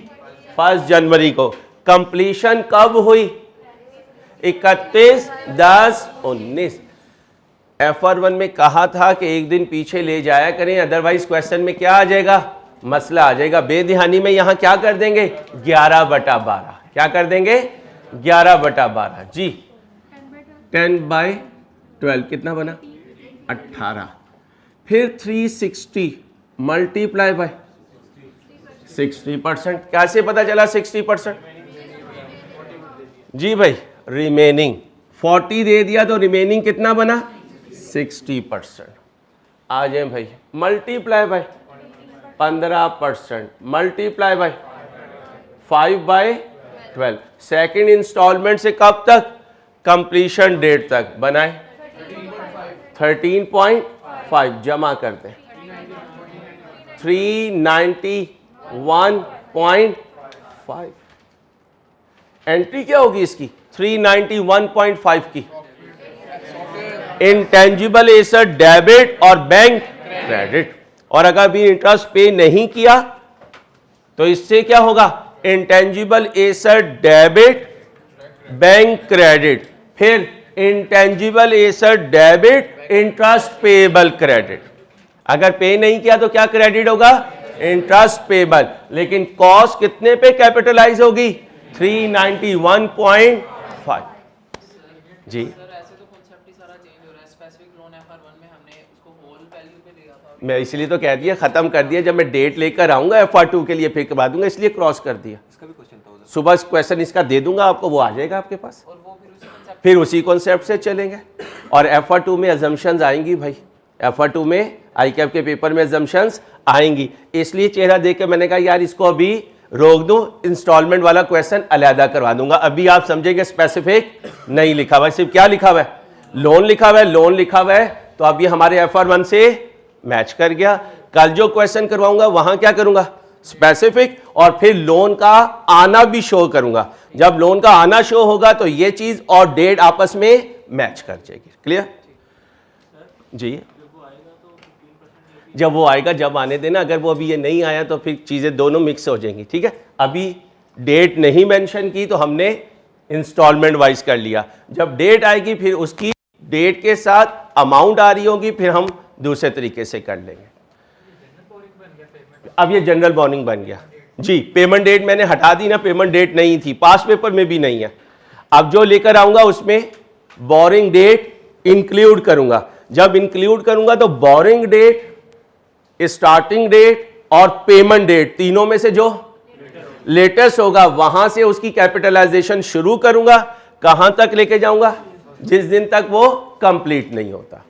1 जनवरी को। कंप्लीशन कब हुई? 31/10/19। FR1 में कहा था कि एक दिन पीछे ले जाया करें, अदरवाइज क्वेश्चन में क्या आ जाएगा? मसला आ जाएगा। बेध्यानी में यहां क्या कर देंगे? 11/12। क्या कर देंगे? 11/12। जी 10/12 कितना बना? 18। फिर 360 मल्टीप्लाई बाय 60%। कैसे पता चला 60%? जी भाई, रिमेनिंग 40 दे दिया तो रिमेनिंग कितना बना? 60%। आ जाए भाई, multiply by 15%, multiply by 5/12। Second instalment से कब तक? कंप्लीशन डेट तक। बनाए 13.5, जमा कर दें 391.5। एंट्री क्या होगी इसकी? 391.5 की। इंटेंजिबल एसेट डेबिट और बैंक क्रेडिट। और अगर भी इंटरेस्ट पे नहीं किया तो इससे क्या होगा? Intangible asset debit bank credit, फिर intangible asset debit interest payable credit. अगर पे नहीं किया तो क्या क्रेडिट होगा? Interest payable. लेकिन कॉस्ट कितने पे कैपिटलाइज होगी? 391.5। जी सर ऐसे तो कॉन्सेप्ट ही सारा चेंज हो रहा है। स्पेसिफिक लोन FR1 में हमने उसको होल वैल्यू पे लिया था। मैं इसलिए तो कह दिया, खत्म कर दिया। जब मैं डेट लेकर आऊंगा FR2 के लिए फिर करवा दूंगा, इसलिए क्रॉस कर दिया। इसका भी क्वेश्चन था उधर। सुबह क्वेश्चन इसका दे दूंगा आपको, वो आ जाएगा आपके पास। और वो फिर उसी कॉन्सेप्ट फिर उसी कॉन्सेप्ट से चलेंगे। और FR2 में अजम्पशंस आएंगी भाई, FR2 में ICAP के पेपर में अजम्पशंस आएंगी। इसलिए चेहरा देख के मैंने कहा यार इसको अभी रोक दूं, इंस्टॉलमेंट वाला क्वेश्चन अलहदा करवा दूंगा। अभी आप समझेंगे स्पेसिफिक नहीं लिखा हुआ है, सिर्फ क्या लिखा हुआ है? लोन लिखा हुआ है। लोन लिखा हुआ है तो अभी हमारे FR1 से मैच कर गया। कल जो क्वेश्चन करवाऊंगा वहां क्या करूंगा? स्पेसिफिक, और फिर लोन का आना भी शो करूंगा। जब लोन का आना शो होगा तो ये चीज और डेट आपस में मैच कर जाएगी। क्लियर जी? जब वो आएगा, जब आने देना। अगर वो अभी ये नहीं आया तो फिर चीजें दोनों मिक्स हो जाएंगी। ठीक है, अभी डेट नहीं मेंशन की तो हमने इंस्टॉलमेंट वाइज कर लिया। जब डेट आएगी फिर उसकी डेट के साथ अमाउंट आ रही होगी, फिर हम दूसरे तरीके से कर लेंगे। अब ये जनरल बॉन्डिंग बन गया जी। पेमेंट डेट मैंने हटा दी ना, पेमेंट डेट नहीं थी, पास पेपर में भी नहीं है। अब जो लेकर आऊंगा उसमें बोरिंग डेट इंक्लूड करूंगा। जब इंक्लूड करूंगा तो बोरिंग डेट, स्टार्टिंग डेट और पेमेंट डेट, तीनों में से जो लेटेस्ट होगा वहां से उसकी कैपिटलाइजेशन शुरू करूंगा। कहां तक लेके जाऊंगा? जिस दिन तक वो कंप्लीट नहीं होता।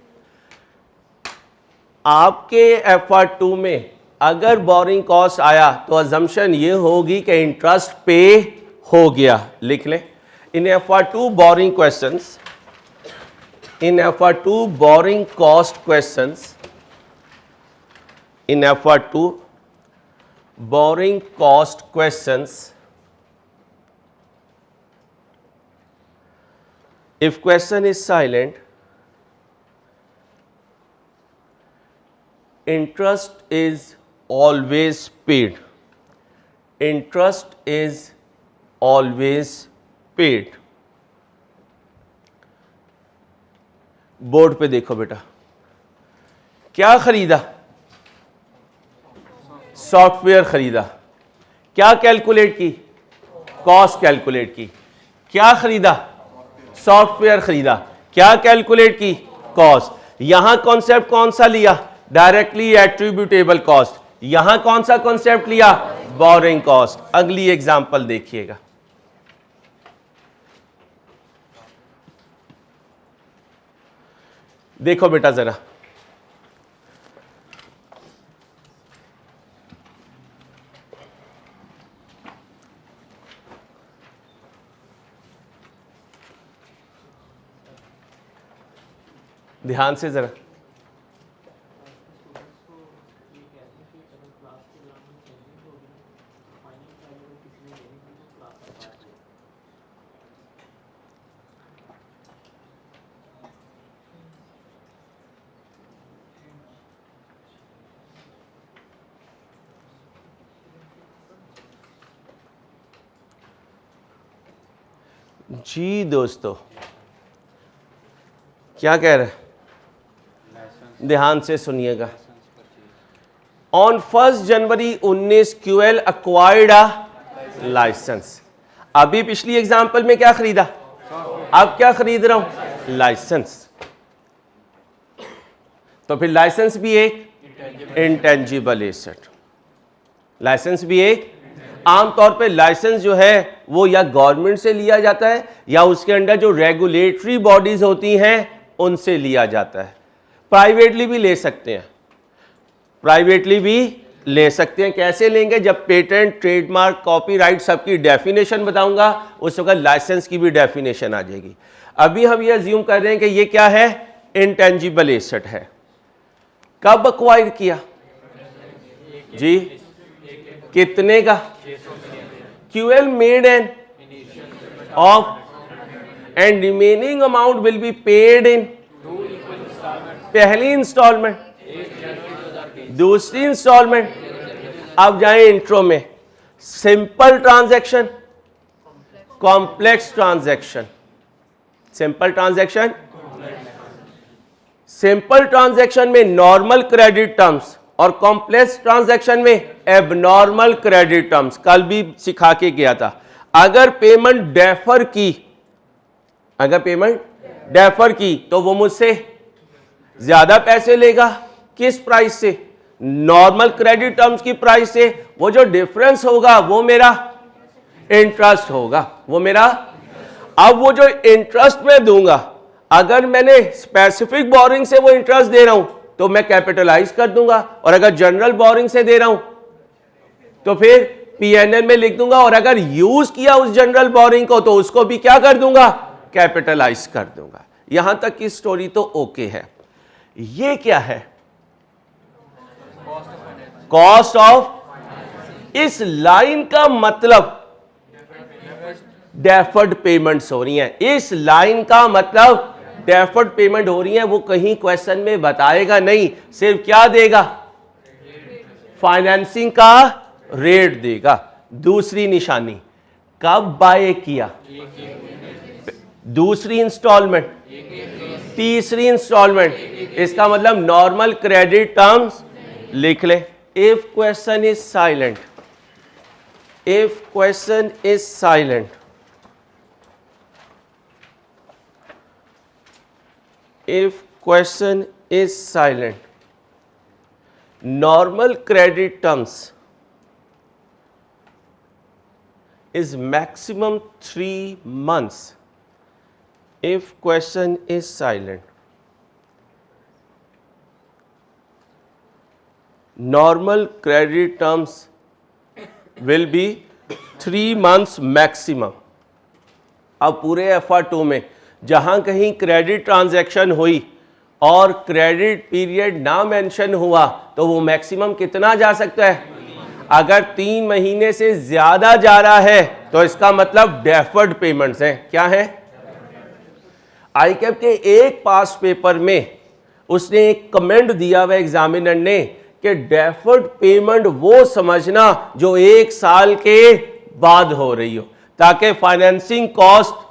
आपके FR2 में अगर बोरिंग कॉस्ट आया तो अजम्पशन ये होगी कि इंटरेस्ट पे हो गया। लिख लें, इन FR2 boring questions, in FR2 borrowing cost questions, in FR2 borrowing cost questions, if question is silent, interest is always paid, interest is always paid। Board पे देखो बेटा, क्या खरीदा? सॉफ्टवेयर खरीदा। क्या कैलकुलेट की? कॉस्ट कैलकुलेट की। क्या खरीदा? सॉफ्टवेयर खरीदा। क्या कैलकुलेट की? कॉस्ट। यहां कॉन्सेप्ट कौन सा लिया? Directly attributable cost. यहां कौन सा कॉन्सेप्ट लिया? Borrowing cost. अगली एग्जांपल देखिएगा। देखो बेटा जरा, ध्यान से जरा। जी दोस्तों, क्या कह रहे हैं? ध्यान से सुनिएगा। On 1 January 19 QL acquired a licence. अभी पिछली एग्जांपल में क्या खरीदा? अब क्या खरीद रहा हूं? लाइसेंस। तो फिर लाइसेंस भी एक इंटेंजिबल एसेट। लाइसेंस भी एक, आमतौर पे लाइसेंस जो है वो या गवर्नमेंट से लिया जाता है या उसके अंडर जो रेगुलेटरी बॉडीज होती हैं उनसे लिया जाता है। प्राइवेटली भी ले सकते हैं, प्राइवेटली भी ले सकते हैं। कैसे लेंगे? जब पेटेंट, ट्रेडमार्क, कॉपीराइट सबकी डेफिनेशन बताऊंगा उस वक्त लाइसेंस की भी डेफिनेशन आ जाएगी। अभी हम ये अज्यूम कर रहे हैं कि ये क्या है? इंटेंजिबल एसेट है। कब अक्वायर किया? जी कितने का? QL made an of and remaining amount will be paid in पहली इंस्टॉलमेंट, दूसरी इंस्टॉलमेंट। अब जाए इंट्रो में। Simple transaction, complex transaction, simple transaction, simple transaction में नॉर्मल क्रेडिट टर्म्स और कॉम्प्लेक्स ट्रांजैक्शन में एबनॉर्मल क्रेडिट टर्म्स। कल भी सिखा के गया था। अगर पेमेंट डेफर की, अगर पेमेंट डेफर की तो वो मुझसे ज्यादा पैसे लेगा। किस प्राइस से? नॉर्मल क्रेडिट टर्म्स की प्राइस से। वो जो डिफरेंस होगा वो मेरा इंटरेस्ट होगा, वो मेरा। अब वो जो इंटरेस्ट मैं दूंगा, अगर मैंने स्पेसिफिक बोरिंग से वो इंटरेस्ट दे रहा हूं तो मैं कैपिटलाइज कर दूंगा, और अगर जनरल बोरिंग से दे रहा हूं तो फिर पीएनएल में लिख दूंगा, और अगर यूज किया उस जनरल बोरिंग को तो उसको भी क्या कर दूंगा? कैपिटलाइज कर दूंगा। यहां तक की स्टोरी तो ओके है। ये क्या है? Cost of. इस लाइन का मतलब डेफर्ड पेमेंट्स हो रही हैं। इस लाइन का मतलब डेफर्ड पेमेंट हो रही है। वो कहीं क्वेश्चन में बताएगा नहीं, सिर्फ क्या देगा? फाइनेंसिंग का रेट देगा। दूसरी निशानी, कब बाय किया? दूसरी इंस्टॉलमेंट, तीसरी इंस्टॉलमेंट। इसका मतलब नॉर्मल क्रेडिट टर्म्स लिख ले। If question is silent, if question is silent, if question is silent, normal credit terms is maximum 3 months. If question is silent, normal credit terms will be 3 months maximum. अब पूरे FR2 में जहां कहीं क्रेडिट ट्रांजैक्शन हुई और क्रेडिट पीरियड ना मेंशन हुआ तो वो मैक्सिमम कितना जा सकता है? अगर 3 महीने से ज्यादा जा रहा है तो इसका मतलब डेफर्ड पेमेंट्स हैं। क्या है? आईकैप के एक पास पेपर में उसने एक कमेंट दिया हुआ एग्जामिनर ने कि डेफर्ड पेमेंट वो समझना जो 1 साल के बाद हो रही हो, ताकि फाइनेंसिंग कॉस्ट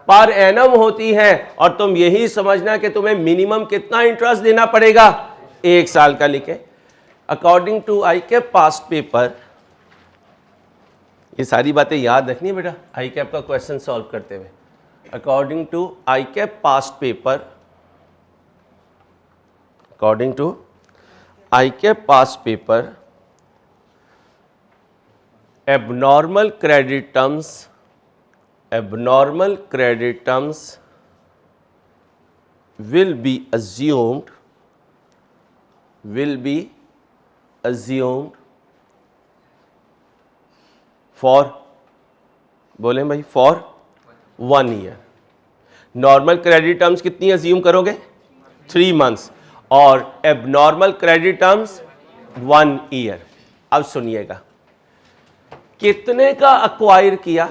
पर एनम होती है और तुम यही समझना कि तुम्हें मिनिमम कितना इंटरेस्ट देना पड़ेगा? 1 साल का लिखे। According to ICAP past paper, ये सारी बातें याद रखनी है बेटा आईकैप का क्वेश्चन सॉल्व करते हुए। According to ICAP past paper, according to ICAP past paper, abnormal credit terms, abnormal credit terms will be assumed for, बोलें भाई, for 1 year। Normal credit terms कितनी अज्यूम करोगे? 3 months। और एबनॉर्मल क्रेडिट टर्म्स 1 year। अब सुनिएगा, कितने का अक्वायर किया?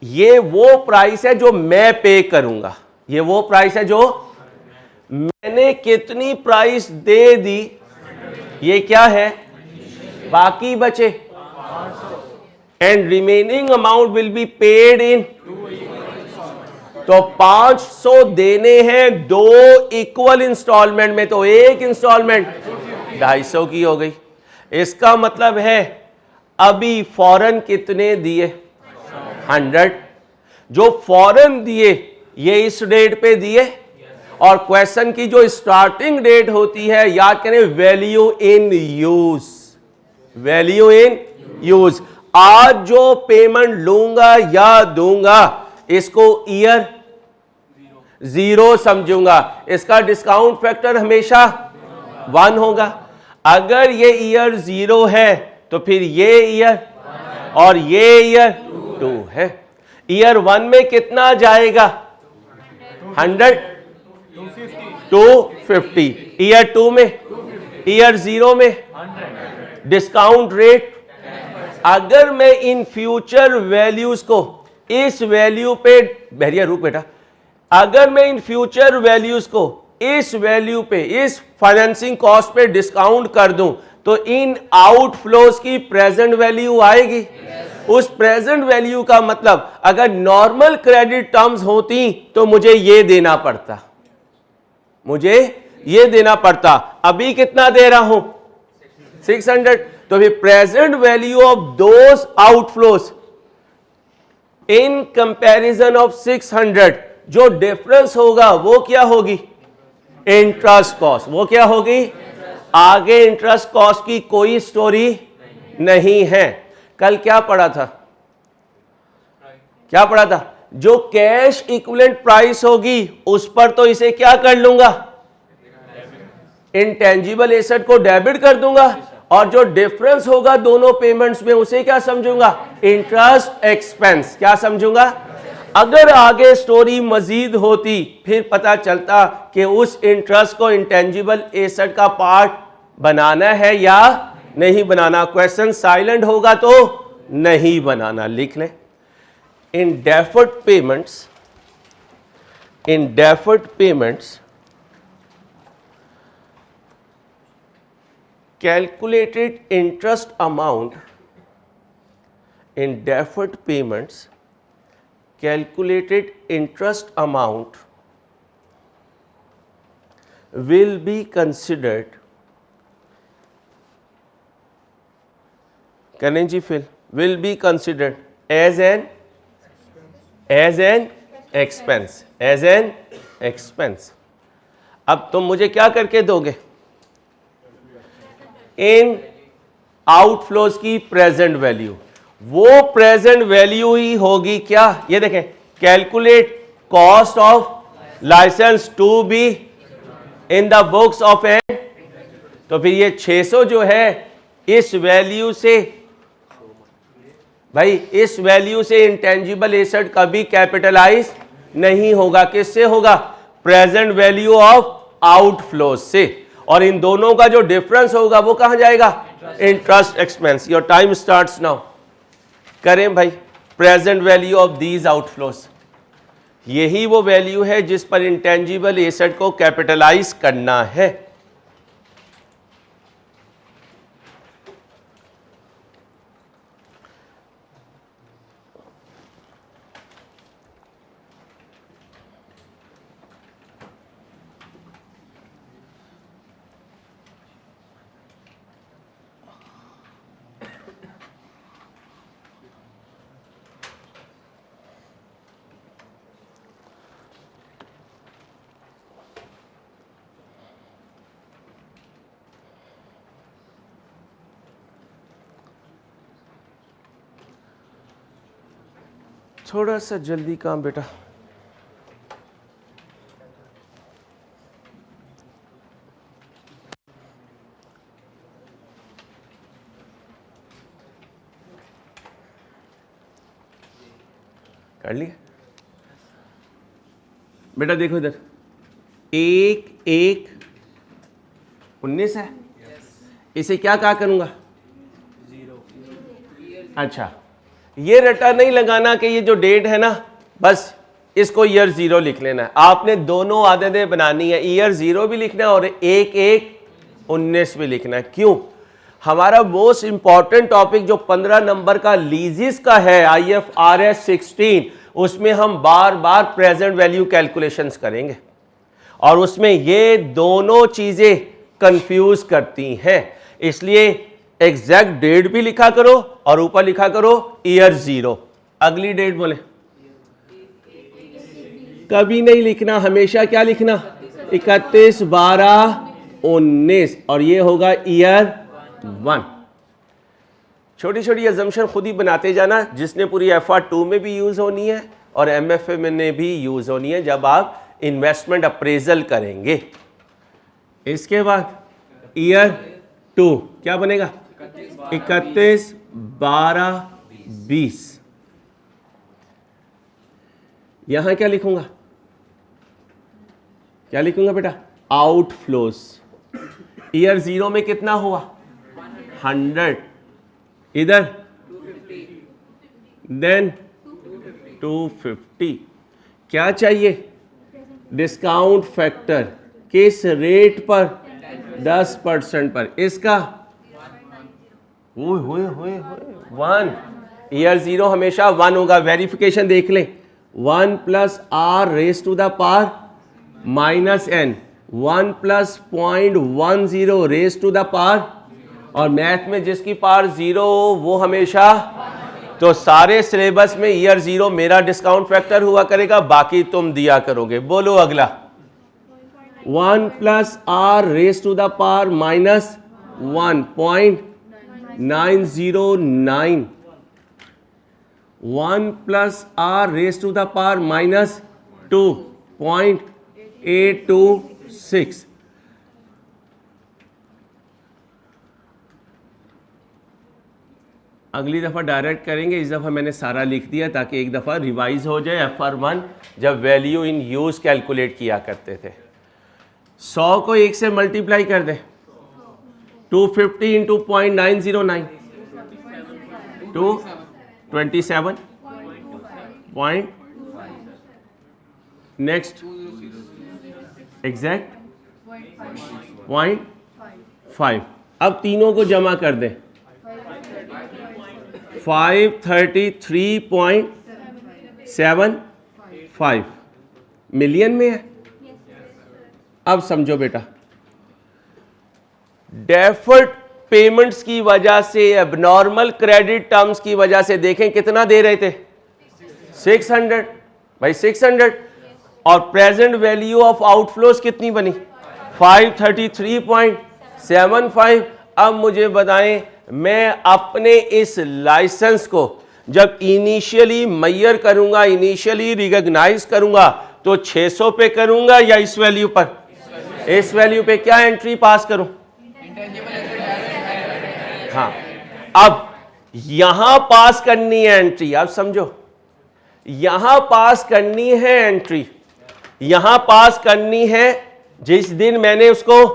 ये वो प्राइस है जो मैं पे करूंगा। ये वो प्राइस है जो मैंने कितनी प्राइस दे दी, ये क्या है? बाकी बचे। And remaining amount will be paid in, तो 500 देने हैं 2 इक्वल इंस्टॉलमेंट में, तो एक इंस्टॉलमेंट 250 की हो गई। इसका मतलब है अभी फौरन कितने दिए? 100। जो फौरन दिए ये इस डेट पे दिए, और क्वेश्चन की जो स्टार्टिंग डेट होती है याद करें, value in use, value in use. आज जो पेमेंट लूंगा या दूंगा इसको ईयर 0 समझूंगा। इसका डिस्काउंट फैक्टर हमेशा 1 होगा। अगर ये ईयर 0 है तो फिर ये ईयर और ये ईयर 2 है। ईयर 1 में कितना जाएगा? 100, 250। ईयर 2 में ईयर 0 में डिस्काउंट रेट। अगर मैं इन फ्यूचर वैल्यूज को इस वैल्यू पे, बहरिया रुक बेटा, अगर मैं इन फ्यूचर वैल्यूज को इस वैल्यू पे, इस फाइनेंसिंग कॉस्ट पे डिस्काउंट कर दूं तो इन आउटफ्लोज की प्रेजेंट वैल्यू आएगी। उस प्रेजेंट वैल्यू का मतलब अगर नॉर्मल क्रेडिट टर्म्स होती तो मुझे ये देना पड़ता, मुझे ये देना पड़ता। अभी कितना दे रहा हूं? 600। तो फिर present value of those outflows in comparison of 600, जो डिफरेंस होगा वो क्या होगी? Interest cost. वो क्या होगी? आगे इंटरेस्ट कॉस्ट की कोई स्टोरी नहीं है। कल क्या पढ़ा था? क्या पढ़ा था? जो कैश इक्विवेलेंट प्राइस होगी उस पर तो इसे क्या कर लूंगा? इंटेंजिबल एसेट को डेबिट कर दूंगा, और जो डिफरेंस होगा दोनों पेमेंट्स में उसे क्या समझूंगा? Interest expense. क्या समझूंगा? अगर आगे स्टोरी मजीद होती फिर पता चलता कि उस इंटरेस्ट को इंटेंजिबल एसेट का पार्ट बनाना है या नहीं बनाना। क्वेश्चन साइलेंट होगा तो नहीं बनाना, लिख लें। In deferred payments calculated interest amount, in deferred payments calculated interest amount will be considered, Kanan ji fill, will be considered as an expense, as an expense। अब तुम मुझे क्या करके दोगे? इन आउटफ्लोज की प्रेजेंट वैल्यू, वो प्रेजेंट वैल्यू ही होगी क्या? ये देखें, calculate cost of licence to be in the books of N. तो फिर ये 600 जो है इस वैल्यू से, भाई इस वैल्यू से इंटेंजिबल एसेट कभी कैपिटलाइज नहीं होगा। किससे होगा? प्रेजेंट वैल्यू ऑफ आउटफ्लोज से। और इन दोनों का जो डिफरेंस होगा वो कहां जाएगा? Interest expense. Your time starts now. करें भाई, present value of these outflows, यही वो वैल्यू है जिस पर इंटेंजिबल एसेट को कैपिटलाइज करना है। थोड़ा सा जल्दी काम बेटा। कर लिया बेटा? देखो इधर, 1/1/19 है। इसे क्या कहा करूंगा? अच्छा, ये रटा नहीं लगाना कि ये जो डेट है ना, बस इसको ईयर 0 लिख लेना है। आपने दोनों आदतें बनानी है, ईयर 0 भी लिखना है और 1/1/19 भी लिखना है। क्यों? हमारा मोस्ट इंपॉर्टेंट टॉपिक जो 15 नंबर का लीजिस का है, IFRS 16, उसमें हम बार बार प्रेजेंट वैल्यू कैलकुलेशंस करेंगे और उसमें ये दोनों चीजें कंफ्यूज करती हैं। इसलिए एग्जैक्ट डेट भी लिखा करो और ऊपर लिखा करो ईयर 0। अगली डेट बोले, कभी नहीं लिखना, हमेशा क्या लिखना? 31/12/19 और ये होगा ईयर 1। छोटी छोटी अजम्पशन खुद ही बनाते जाना, जिसने पूरी FR2 में भी यूज होनी है और MFA में भी यूज होनी है जब आप इन्वेस्टमेंट अप्रेजल करेंगे। इसके बाद ईयर 2 क्या बनेगा? 31/12/20। यहां क्या लिखूंगा? क्या लिखूंगा बेटा? आउटफ्लोज। ईयर 0 में कितना हुआ 100, इधर देन 250। क्या चाहिए डिस्काउंट फैक्टर किस रेट पर 10% पर, इसका हुए 1। ईयर 0 हमेशा 1 होगा, वेरिफिकेशन देख लें। 1 plus R raise to the power minus N, 1 plus 0.10 raise to the power, और मैथ में जिसकी पावर 0 हो वो हमेशा, तो सारे सिलेबस में ईयर 0 मेरा डिस्काउंट फैक्टर हुआ करेगा, बाकी तुम दिया करोगे। बोलो अगला। 1 plus R raise to the power minus 1.909, 1 plus R raise to the power minus 2.826। अगली दफ़ा डायरेक्ट करेंगे, इस दफ़ा मैंने सारा लिख दिया ताकि एक दफ़ा रिवाइज हो जाए। FR1 जब वैल्यू इन यूज़ कैलकुलेट किया करते थे, 100 को 1 से मल्टीप्लाई कर दें, 250 इंटू 0.909, 227 पॉइंट, नेक्स्ट एग्जैक्ट 0.5। अब तीनों को जमा कर दें, 533.75 मिलियन में है। अब समझो बेटा, डेफर्ड पेमेंट्स की वजह से, एबनॉर्मल क्रेडिट टर्म्स की वजह से, देखें कितना दे रहे थे 600 भाई 600, और प्रेजेंट वैल्यू ऑफ आउटफ्लोज कितनी बनी 533.75। अब मुझे बताएं, मैं अपने इस लाइसेंस को जब इनिशियली मेजर करूंगा, इनिशियली रिकॉग्नाइज करूंगा, तो 600 पे करूंगा या इस वैल्यू पर? इस वैल्यू पे क्या एंट्री पास करूं? हाँ, अब यहां पास करनी है एंट्री। आप समझो, यहां पास करनी है एंट्री, यहां पास करनी है जिस दिन मैंने उसको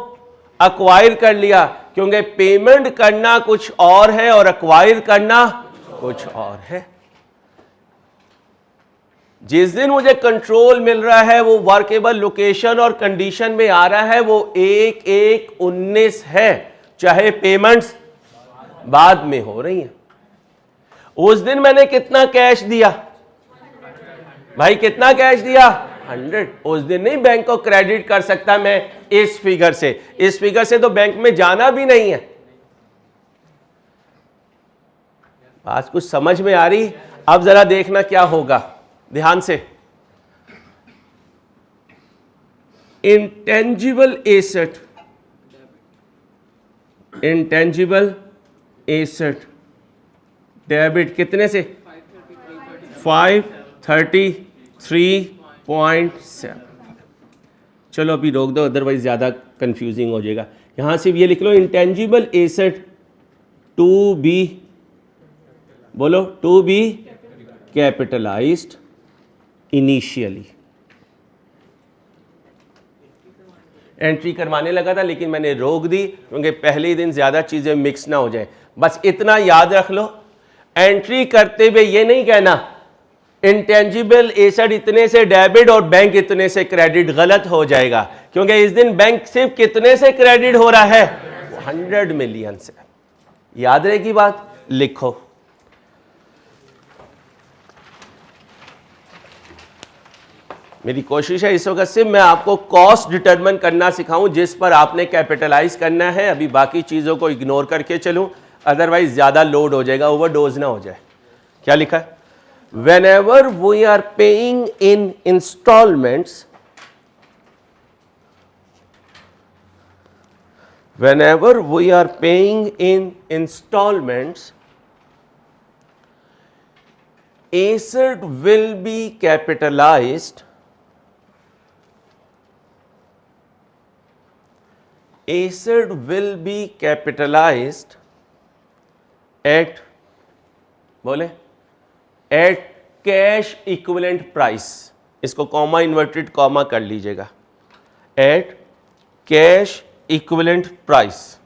अक्वायर कर लिया, क्योंकि पेमेंट करना कुछ और है और अक्वायर करना कुछ और है। जिस दिन मुझे कंट्रोल मिल रहा है, वो वर्केबल लोकेशन और कंडीशन में आ रहा है, वो 1/1/19 है, चाहे पेमेंट्स बाद में हो रही हैं। उस दिन मैंने कितना कैश दिया भाई, कितना कैश दिया 100। उस दिन नहीं बैंक को क्रेडिट कर सकता मैं इस फिगर से, इस फिगर से तो बैंक में जाना भी नहीं है। आज कुछ समझ में आ रही? अब जरा देखना क्या होगा, ध्यान से। Intangible asset, intangible asset debit कितने से 533.7। चलो अभी रोक दो, अदरवाइज ज़्यादा कंफ्यूजिंग हो जाएगा। यहाँ सिर्फ ये लिख लो, इंटेंजिबल एसेट टू बी, बोलो to be capitalised initially. Entry करवाने लगा था लेकिन मैंने रोक दी, क्योंकि पहले ही दिन ज़्यादा चीज़ें मिक्स ना हो जाए। बस इतना याद रख लो, एंट्री करते हुए ये नहीं कहना इंटेंजिबल एसेट इतने से डेबिट और बैंक इतने से क्रेडिट, गलत हो जाएगा, क्योंकि इस दिन बैंक सिर्फ कितने से क्रेडिट हो रहा है 100 मिलियन से। याद रहेगी बात, लिखो। मेरी कोशिश है इस वक्त सिर्फ मैं आपको कॉस्ट डिटरमिन करना सिखाऊं जिस पर आपने कैपिटलाइज करना है। अभी बाकी चीज़ों को इग्नोर करके चलूं, अदरवाइज ज़्यादा लोड हो जाएगा, ओवरडोज ना हो जाए। क्या लिखा है? whenever we are paying in installments, whenever we are paying in installments, asset will be capitalized, asset will be capitalized at, बोले एट कैश इक्विवेलेंट प्राइस, इसको कॉमा इन्वर्टेड कॉमा कर लीजिएगा, एट कैश इक्विवेलेंट प्राइस।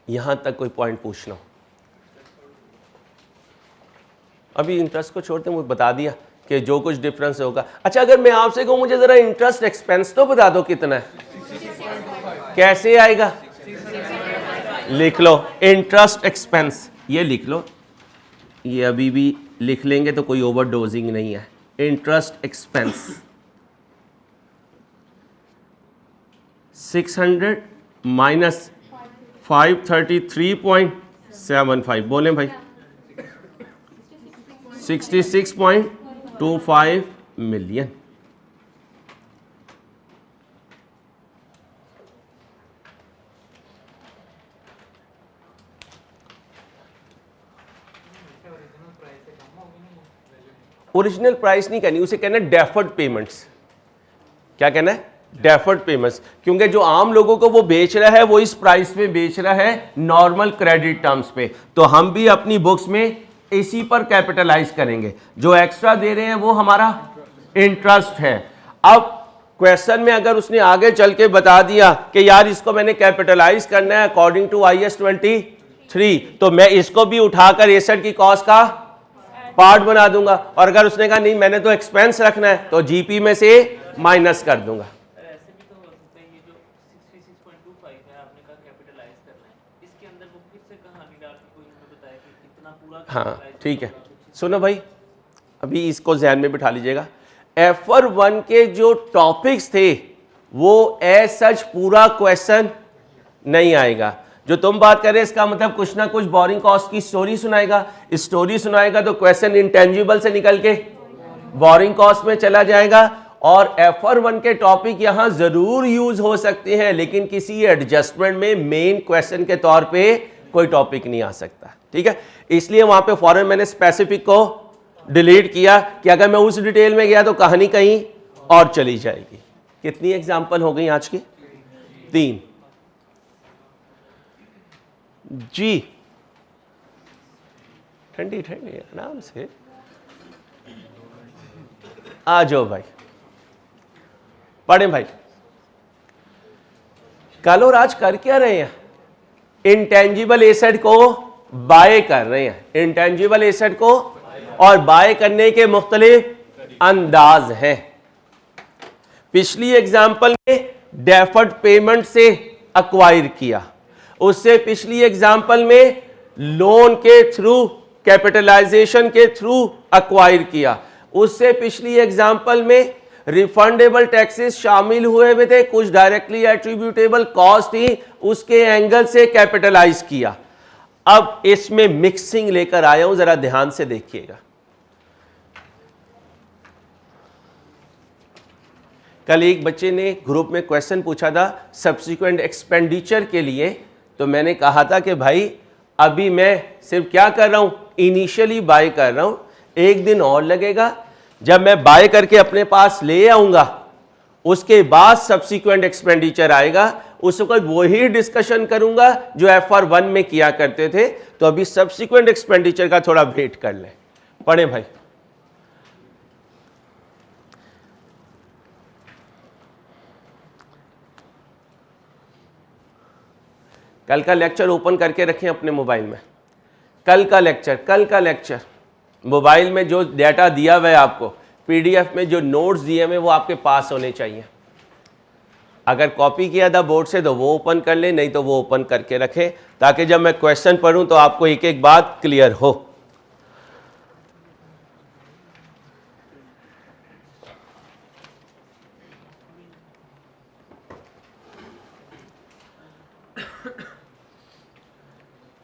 यहां तक कोई पॉइंट पूछना हो? अभी इंटरेस्ट को छोड़ते मुझे बता दिया कि जो कुछ डिफरेंस होगा। अच्छा, अगर मैं आपसे कहूं मुझे जरा इंटरेस्ट एक्सपेंस तो बता दो कितना है, कैसे आएगा? लिख लो इंटरेस्ट एक्सपेंस, ये लिख लो, ये अभी भी लिख लेंगे तो कोई ओवरडोजिंग नहीं है। इंटरेस्ट एक्सपेंस 600 माइनस 533.75, बोले भाई 66.25 मिलियन। ओरिजिनल प्राइस नहीं कहनी, उसे कहना है डेफर्ड पेमेंट्स। क्या कहना है? डेफर्ड पेमेंट्स, क्योंकि जो आम लोगों को वो बेच रहा है वो इस प्राइस पे बेच रहा है नॉर्मल क्रेडिट टर्म्स पे, तो हम भी अपनी बुक्स में इसी पर कैपिटलाइज करेंगे। जो एक्स्ट्रा दे रहे हैं वो हमारा इंटरेस्ट है। अब क्वेश्चन में अगर उसने आगे चल के बता दिया कि यार इसको मैंने कैपिटलाइज करना है अकॉर्डिंग टू IAS 23, तो मैं इसको भी उठाकर एसेट की कॉस्ट का पार्ट बना दूंगा। और अगर उसने कहा नहीं मैंने तो एक्सपेंस रखना है, तो जीपी में से माइनस कर दूंगा। ऐसे भी तो हो सकता है, ये जो 66.25 है आपने कहा कैपिटलाइज करना है, इसके अंदर वो फिर से कहानी डाल के कोई हमें बताया कि कितना पूरा। हाँ ठीक है, सुनो भाई, अभी इसको ध्यान में बिठा लीजिएगा। FR1 के जो टॉपिक्स थे वो एज सच पूरा क्वेश्चन नहीं आएगा। जो तुम बात कर रहे हैं इसका मतलब कुछ ना कुछ बोरिंग कॉस्ट की स्टोरी सुनाएगा। स्टोरी सुनाएगा तो क्वेश्चन इंटेंजिबल से निकल के बोरिंग कॉस्ट में चला जाएगा। और FR1 के टॉपिक यहां जरूर यूज हो सकते हैं, लेकिन किसी एडजस्टमेंट में मेन क्वेश्चन के तौर पे कोई टॉपिक नहीं आ सकता। ठीक है, इसलिए वहां पे फौरन मैंने स्पेसिफिक को डिलीट किया कि अगर मैं उस डिटेल में गया तो कहानी कहीं और चली जाएगी। कितनी एग्जाम्पल हो गई आज की? 3 जी। ठंडी ठंडी आराम से आ जाओ भाई, पढ़े भाई। कल और आज कर क्या रहे हैं? इंटेंजिबल एसेट को बाय कर रहे हैं। इंटेंजिबल एसेट को और बाय करने के मुख्तलिफ अंदाज हैं। पिछली एग्जाम्पल में डेफर्ड पेमेंट से अक्वायर किया, उससे पिछली एग्जाम्पल में लोन के थ्रू, कैपिटलाइजेशन के थ्रू अक्वायर किया, उससे पिछली एग्जाम्पल में रिफंडेबल टैक्सेस शामिल हुए थे, कुछ डायरेक्टली एट्रीब्यूटेबल कॉस्ट थी, उसके एंगल से कैपिटलाइज किया। अब इसमें मिक्सिंग लेकर आया हूं, जरा ध्यान से देखिएगा। कल एक बच्चे ने ग्रुप में क्वेश्चन पूछा था सब्सिक्वेंट एक्सपेंडिचर के लिए, तो मैंने कहा था कि भाई अभी मैं सिर्फ क्या कर रहा हूं, इनिशियली बाय कर रहा हूं, एक दिन और लगेगा, जब मैं बाय करके अपने पास ले आऊंगा उसके बाद सब्सिक्वेंट एक्सपेंडिचर आएगा, उसको वही डिस्कशन करूंगा जो FR1 में किया करते थे। तो अभी सब्सिक्वेंट एक्सपेंडिचर का थोड़ा वेट कर लें। पढ़े भाई। कल का लेक्चर ओपन करके रखें अपने मोबाइल में। कल का लेक्चर मोबाइल में जो डाटा दिया हुआ है आपको, PDF में जो नोट्स दिए हुए वो आपके पास होने चाहिए। अगर कॉपी किया था बोर्ड से तो वो ओपन कर ले, नहीं तो वो ओपन करके रखें, ताकि जब मैं क्वेश्चन पढ़ूं तो आपको एक एक बात क्लियर हो।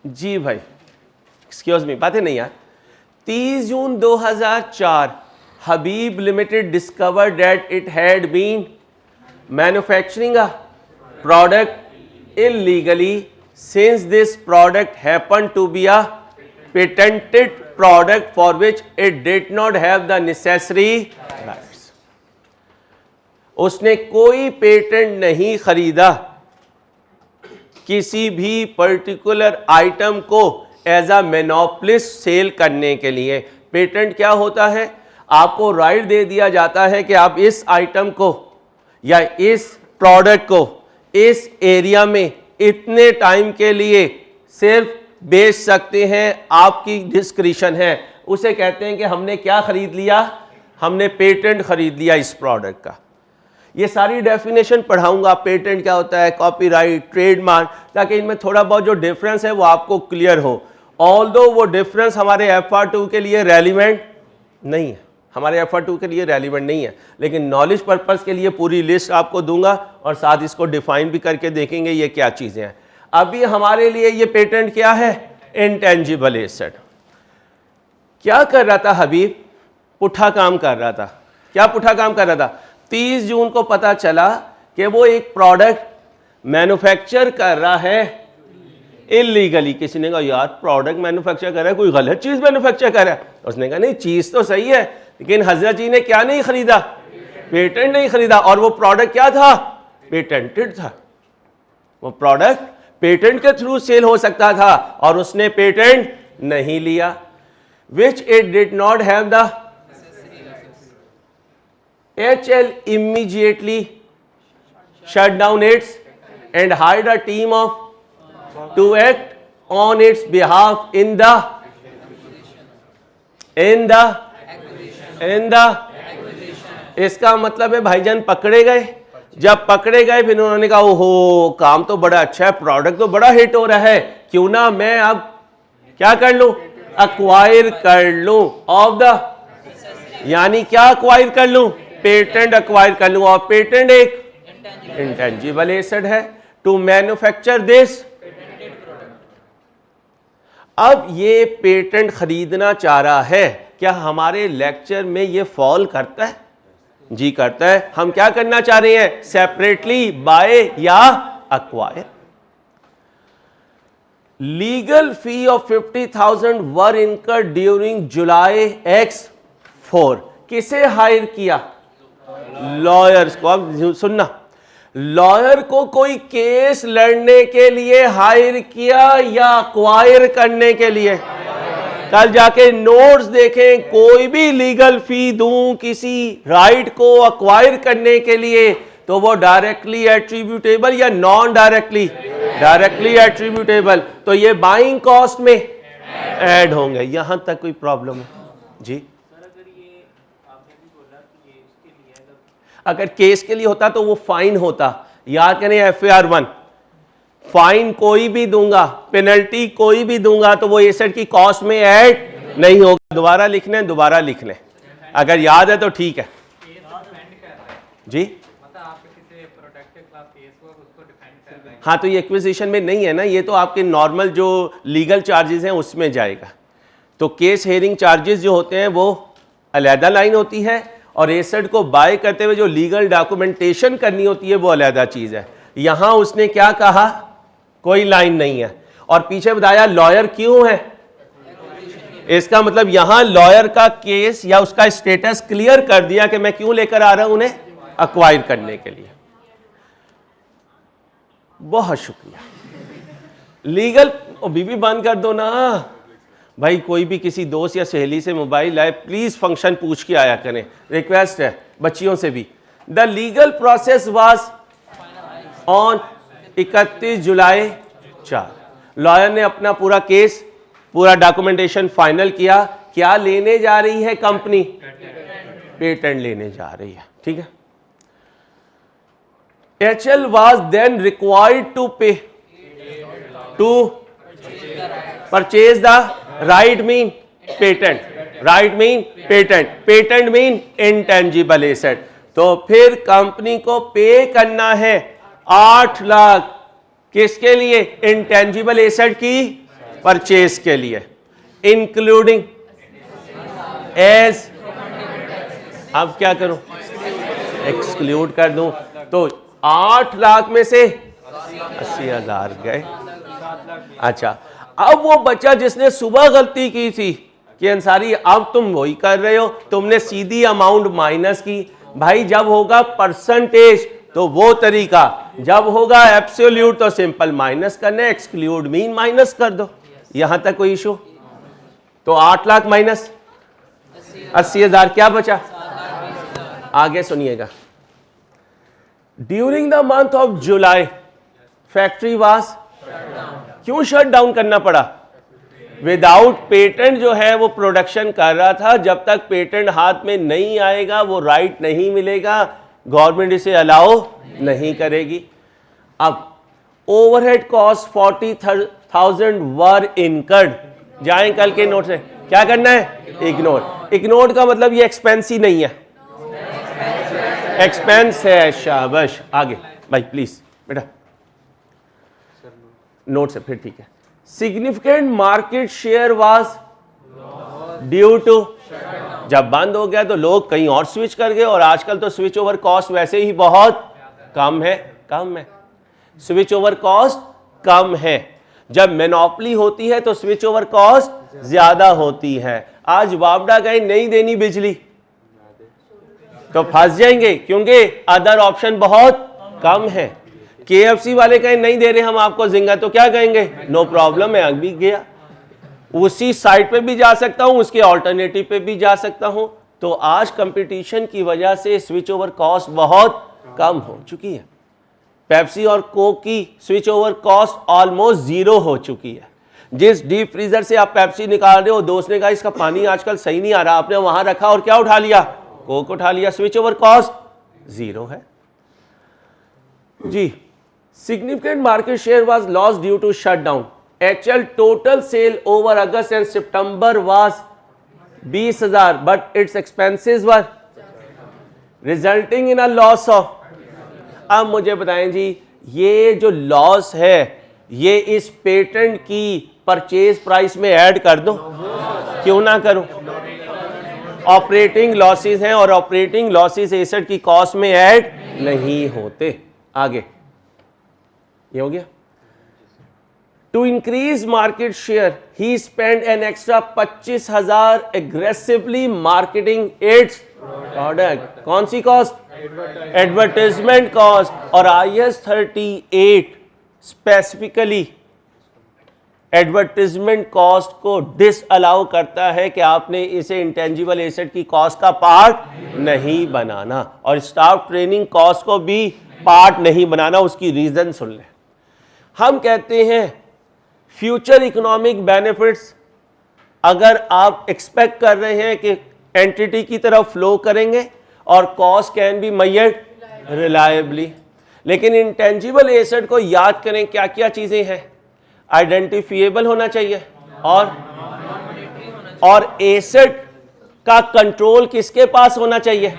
जी भाई, एक्सक्यूज मी, बातें नहीं यार। 30 June 2004 Habib limited discovered that it had been manufacturing a product illegally since this product happened to be a patented product for which it did not have the necessary rights. उसने कोई पेटेंट नहीं खरीदा किसी भी पर्टिकुलर आइटम को एज अ मोनोपोलिस्ट सेल करने के लिए, पेटेंट क्या होता है? आपको राइट दे दिया जाता है कि आप इस आइटम को या इस प्रोडक्ट को इस एरिया में इतने टाइम के लिए सिर्फ बेच सकते हैं, आपकी डिस्क्रिशन है। उसे कहते हैं कि हमने क्या खरीद लिया? हमने पेटेंट खरीद लिया इस प्रोडक्ट का। ये सारी डेफिनेशन पढ़ाऊंगा, पेटेंट क्या होता है, कॉपीराइट, ट्रेडमार्क, ताकि इनमें थोड़ा बहुत जो डिफरेंस है वो आपको क्लियर हो। ऑल्दो वो डिफरेंस हमारे FR2 के लिए रेलिवेंट नहीं है, हमारे FR2 के लिए रेलिवेंट नहीं है, लेकिन नॉलेज पर्पस के लिए पूरी लिस्ट आपको दूंगा और साथ इसको डिफाइन भी करके देखेंगे ये क्या चीज़ें हैं। अभी हमारे लिए ये पेटेंट क्या है? Intangible asset. क्या कर रहा था हबीब? पुट्ठा काम कर रहा था। क्या पुट्ठा काम कर रहा था? 30 जून को पता चला कि वो एक प्रोडक्ट मैन्युफैक्चर कर रहा है इलीगली। किसी ने कहा यार प्रोडक्ट मैन्युफैक्चर कर रहा है, कोई गलत चीज़ मैन्युफैक्चर कर रहा है। उसने कहा नहीं, चीज़ तो सही है, लेकिन हजरत जी ने क्या नहीं खरीदा? पेटेंट नहीं खरीदा। और वो प्रोडक्ट क्या था? पेटेंटेड था। वो प्रोडक्ट पेटेंट के थ्रू सेल हो सकता था और उसने पेटेंट नहीं लिया। विच it did not have the HL immediately shut down its and hired a team of to act on its behalf in the इसका मतलब है भाईजान पकड़े गए। जब पकड़े गए फिर उन्होंने कहा ओहो काम तो बड़ा अच्छा है, प्रोडक्ट तो बड़ा हिट हो रहा है, क्यों ना मैं अब क्या कर लूं? अक्वायर कर लूं ऑफ द, यानी क्या अक्वायर कर लूं? पेटेंट अक्वायर कर लूं। और पेटेंट एक इंटेंजिबल एसेट है। टू मैन्युफैक्चर दिस, अब ये पेटेंट खरीदना चाह रहा है। क्या हमारे लेक्चर में ये फॉल करता है? जी करता है। हम क्या करना चाह रहे हैं? सेपरेटली बाय या acquire. Legal fee of 50,000 were incurred during July X4। किसे हायर किया? लॉयर्स को। अब सुनना, लॉयर को कोई केस लड़ने के लिए हायर किया या अक्वायर करने के लिए? कल जाके नोट्स देखें, कोई भी लीगल फी दूं किसी राइट को अक्वायर करने के लिए तो वो डायरेक्टली एट्रीब्यूटेबल या नॉन डायरेक्टली? Directly attributable. तो ये बाइंग कॉस्ट में ऐड होंगे। यहां तक कोई प्रॉब्लम है? जी अगर केस के लिए होता तो वो फाइन होता। याद करें FAR 1, फाइन कोई भी दूंगा, पेनल्टी कोई भी दूंगा तो वो एसेट की कॉस्ट में ऐड नहीं होगा। दोबारा लिखना है, दोबारा लिख लें, अगर याद है तो ठीक है जी। हाँ तो ये एक्विजिशन में नहीं है ना, ये तो आपके नॉर्मल जो लीगल चार्जेस हैं उसमें जाएगा। तो केस हेयरिंग चार्जेस जो होते हैं वो अलहदा लाइन होती है और एसेट को बाय करते हुए जो लीगल डॉक्यूमेंटेशन करनी होती है वो अलहदा चीज़ है। यहां उसने क्या कहा? कोई लाइन नहीं है। और पीछे बताया लॉयर क्यों है। इसका मतलब यहां लॉयर का केस या उसका स्टेटस क्लियर कर दिया कि मैं क्यों लेकर आ रहा हूं उन्हें? अक्वायर करने के लिए। बहुत शुक्रिया। लीगल बीबी बंद कर दो ना भाई। कोई भी किसी दोस्त या सहेली से मोबाइल लाए प्लीज फंक्शन पूछ के आया करें, रिक्वेस्ट है बच्चियों से भी। The legal process was on 31 July 4। Lawyer ने अपना पूरा केस, पूरा डॉक्यूमेंटेशन फाइनल किया। क्या लेने जा रही है कंपनी? पेटेंट लेने जा रही है। ठीक है। HL was then required to pay to purchase the right mean patent, right mean patent, patent mean intangible asset। तो फिर कंपनी को पे करना है 8 लाख। किसके लिए? इंटेंजिबल एसेट की परचेज के लिए, इंक्लूडिंग एज, अब क्या करूं? एक्सक्लूड कर दूं तो 8 लाख में से 80,000 गए। अच्छा, अब वो बच्चा जिसने सुबह गलती की थी कि अंसारी अब तुम वही कर रहे हो, तुमने सीधी अमाउंट माइनस की। भाई जब होगा परसेंटेज तो वो तरीका, जब होगा एब्सोल्यूट तो सिंपल माइनस करना, एक्सक्लूड मीन माइनस कर दो। यहां तक कोई इशू? तो 8 लाख माइनस 80,000 क्या बचा? आगे सुनिएगा। During the month of July factory was, क्यों शट डाउन करना पड़ा? विदाउट पेटेंट जो है वो प्रोडक्शन कर रहा था, जब तक पेटेंट हाथ में नहीं आएगा वो राइट नहीं मिलेगा, गवर्नमेंट इसे अलाउ नहीं करेगी। अब ओवरहेड कॉस्ट 40,000 वर इनकर्ड, जाएं कल के नोट से, क्या करना है? इग्नोर। इग्नोर का मतलब ये एक्सपेंस ही नहीं है, एक्सपेंस है। शाबाश, आगे भाई प्लीज बेटा, नोट से फिर ठीक है। Significant market share was due to, जब बंद हो गया तो लोग कहीं और स्विच कर गए, और आजकल तो स्विच ओवर कॉस्ट वैसे ही बहुत कम है, स्विच ओवर कॉस्ट कम है। जब मोनोपोली होती है तो स्विच ओवर कॉस्ट ज्यादा होती है। आज वापडा कहीं नहीं देनी बिजली तो फंस जाएंगे, क्योंकि अदर ऑप्शन बहुत कम है। KFC वाले कहीं नहीं दे रहे हम आपको जिंगा, तो क्या कहेंगे? नो प्रॉब्लम, मैं अभी गया उसी साइट पे भी जा सकता हूं, उसके ऑल्टरनेटिव पे भी जा सकता हूं। तो आज कंपटीशन की वजह से स्विच ओवर कॉस्ट बहुत कम हो चुकी है। पेप्सी और कोक की switch over cost almost zero हो चुकी है। जिस डीप फ्रीजर से आप पेप्सी निकाल रहे हो, दोस्त ने कहा इसका पानी आजकल सही नहीं आ रहा, आपने वहां रखा और क्या उठा लिया? कोक उठा लिया, स्विच ओवर कॉस्ट जीरो है जी। Significant market share was lost due to shutdown. HL total sale over August and September was 20,000 but its expenses were resulting in a loss of. अब मुझे बताएं जी, ये जो लॉस है ये इस पेटेंट की परचेज प्राइस में ऐड कर दूं? क्यों ना करूं? ऑपरेटिंग लॉसेस हैं और ऑपरेटिंग लॉसेस एसेट की कॉस्ट में ऐड नहीं होते। आगे ये हो गया। To increase market share he spend an extra 25,000 aggressively marketing its product. कौन सी कॉस्ट? Advertisement cost. और IS 38 स्पेसिफिकली एडवर्टाइजमेंट कॉस्ट को डिसअलाउ करता है कि आपने इसे इंटेंजिबल एसेट की कॉस्ट का पार्ट नहीं बनाना, और स्टाफ ट्रेनिंग कॉस्ट को भी पार्ट नहीं बनाना। उसकी रीजन सुन ले। हम कहते हैं फ्यूचर इकोनॉमिक बेनिफिट्स अगर आप एक्सपेक्ट कर रहे हैं कि एंटिटी की तरफ फ्लो करेंगे और cost can be measured reliably, लेकिन इंटेंजिबल एसेट को याद करें क्या क्या चीजें हैं? आइडेंटिफिएबल होना चाहिए, और एसेट का कंट्रोल किसके पास होना चाहिए?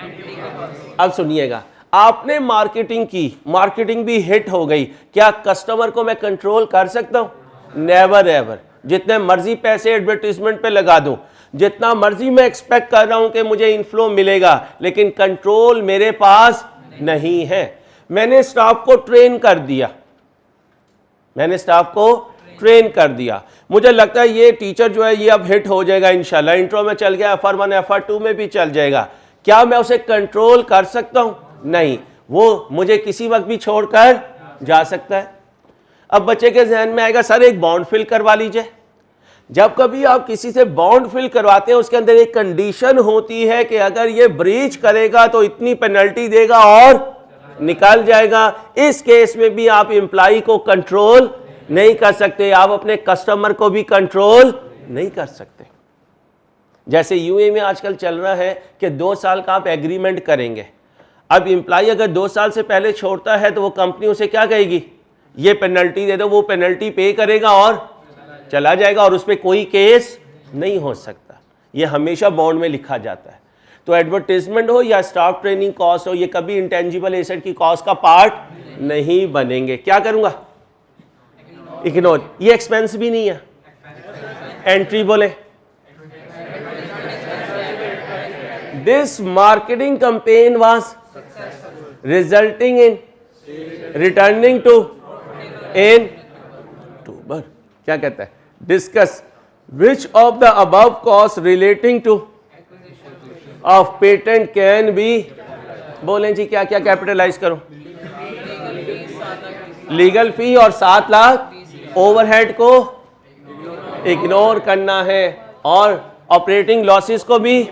अब सुनिएगा, आपने मार्केटिंग की, मार्केटिंग भी हिट हो गई, क्या कस्टमर को मैं कंट्रोल कर सकता हूं? Never ever. जितने मर्जी पैसे एडवर्टीजमेंट पे लगा दूं, जितना मर्जी मैं एक्सपेक्ट कर रहा हूं कि मुझे इनफ्लो मिलेगा, लेकिन कंट्रोल मेरे पास नहीं है। मैंने स्टाफ को ट्रेन कर दिया, मुझे लगता है ये टीचर जो है ये अब हिट हो जाएगा इंशाल्लाह, इंट्रो में चल गया, FR1 FR2 में भी चल जाएगा। क्या मैं उसे कंट्रोल कर सकता हूं? नहीं, वो मुझे किसी वक्त भी छोड़कर जा सकता है। अब बच्चे के जहन में आएगा सर एक बॉन्ड फिल करवा लीजिए। जब कभी आप किसी से बॉन्ड फिल करवाते हैं उसके अंदर एक कंडीशन होती है कि अगर ये ब्रीच करेगा तो इतनी पेनल्टी देगा और निकल जाएगा। इस केस में भी आप एम्प्लॉय को कंट्रोल नहीं कर सकते, आप अपने कस्टमर को भी कंट्रोल नहीं कर सकते। जैसे UAE में आजकल चल रहा है कि 2 साल का आप एग्रीमेंट करेंगे। अब एम्प्लॉय अगर 2 साल से पहले छोड़ता है तो वो कंपनी उसे क्या कहेगी? ये पेनल्टी दे दो, वो पेनल्टी पे करेगा और चला जाएगा, और उस पर कोई केस नहीं हो सकता। ये हमेशा बॉन्ड में लिखा जाता है। तो एडवर्टाइजमेंट हो या स्टाफ ट्रेनिंग कॉस्ट हो, ये कभी इंटेंजिबल एसेट की कॉस्ट का पार्ट नहीं बनेंगे। क्या करूंगा? इग्नोर। ये एक्सपेंस भी नहीं है। एंट्री बोले, this marketing campaign was resulting in returning to in October. क्या कहता है? Discuss which of the above cost relating to of patent can be. बोलें जी क्या क्या कैपिटलाइज करो? लीगल फी और 7 लाख ओवरहेड को इग्नोर करना है, और ऑपरेटिंग लॉसेस को भी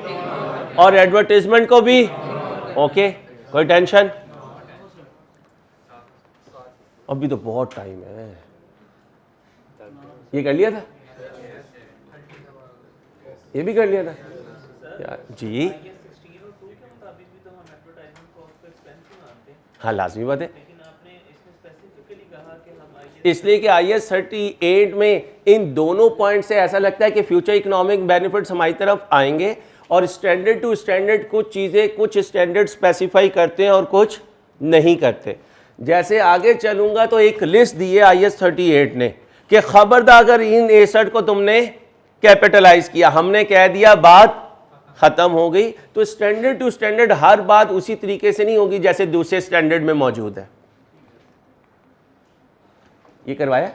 और एडवर्टाइजमेंट को भी ओके, कोई टेंशन? अभी तो बहुत टाइम है। ये कर लिया था, ये भी कर लिया था यार जी। हाँ लाजमी बात है, इसलिए कि IAS 38 में इन दोनों पॉइंट से ऐसा लगता है कि फ्यूचर इकोनॉमिक बेनिफिट्स हमारी तरफ आएंगे, और स्टैंडर्ड टू स्टैंडर्ड कुछ चीज़ें, कुछ स्टैंडर्ड स्पेसिफाई करते हैं और कुछ नहीं करते। जैसे आगे चलूंगा तो एक लिस्ट दी है IAS 38 ने कि खबरदार अगर इन एसेट को तुमने कैपिटलाइज किया, हमने कह दिया बात खत्म हो गई। तो स्टैंडर्ड टू स्टैंडर्ड हर बात उसी तरीके से नहीं होगी जैसे दूसरे स्टैंडर्ड में मौजूद है। ये करवाया,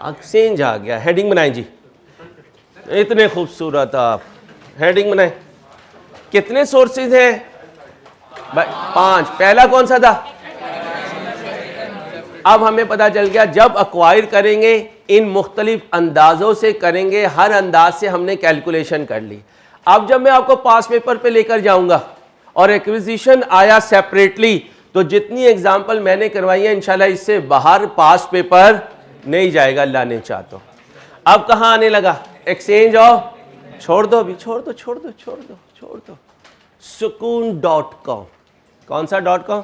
एक्सचेंज आ गया। हेडिंग बनाए जी, इतने खूबसूरत आप हेडिंग बनाए। कितने सोर्सेज हैं भाई? 5। पहला कौन सा था? अब हमें पता चल गया जब अक्वायर करेंगे इन मुख्तलिफ अंदाजों से करेंगे, हर अंदाज से हमने कैलकुलेशन कर ली। अब जब मैं आपको पास पेपर पे लेकर जाऊंगा और एक्विजिशन आया सेपरेटली, तो जितनी एग्जांपल मैंने करवाई है इंशाल्लाह इससे बाहर पास पेपर नहीं जाएगा, अल्लाह ने चाह तो। अब कहाँ आने लगा? एक्सचेंज ऑफ, छोड़ दो अभी, छोड़ दो छोड़ दो छोड़ दो छोड़ दो, sukoon.com। कौन सा .com?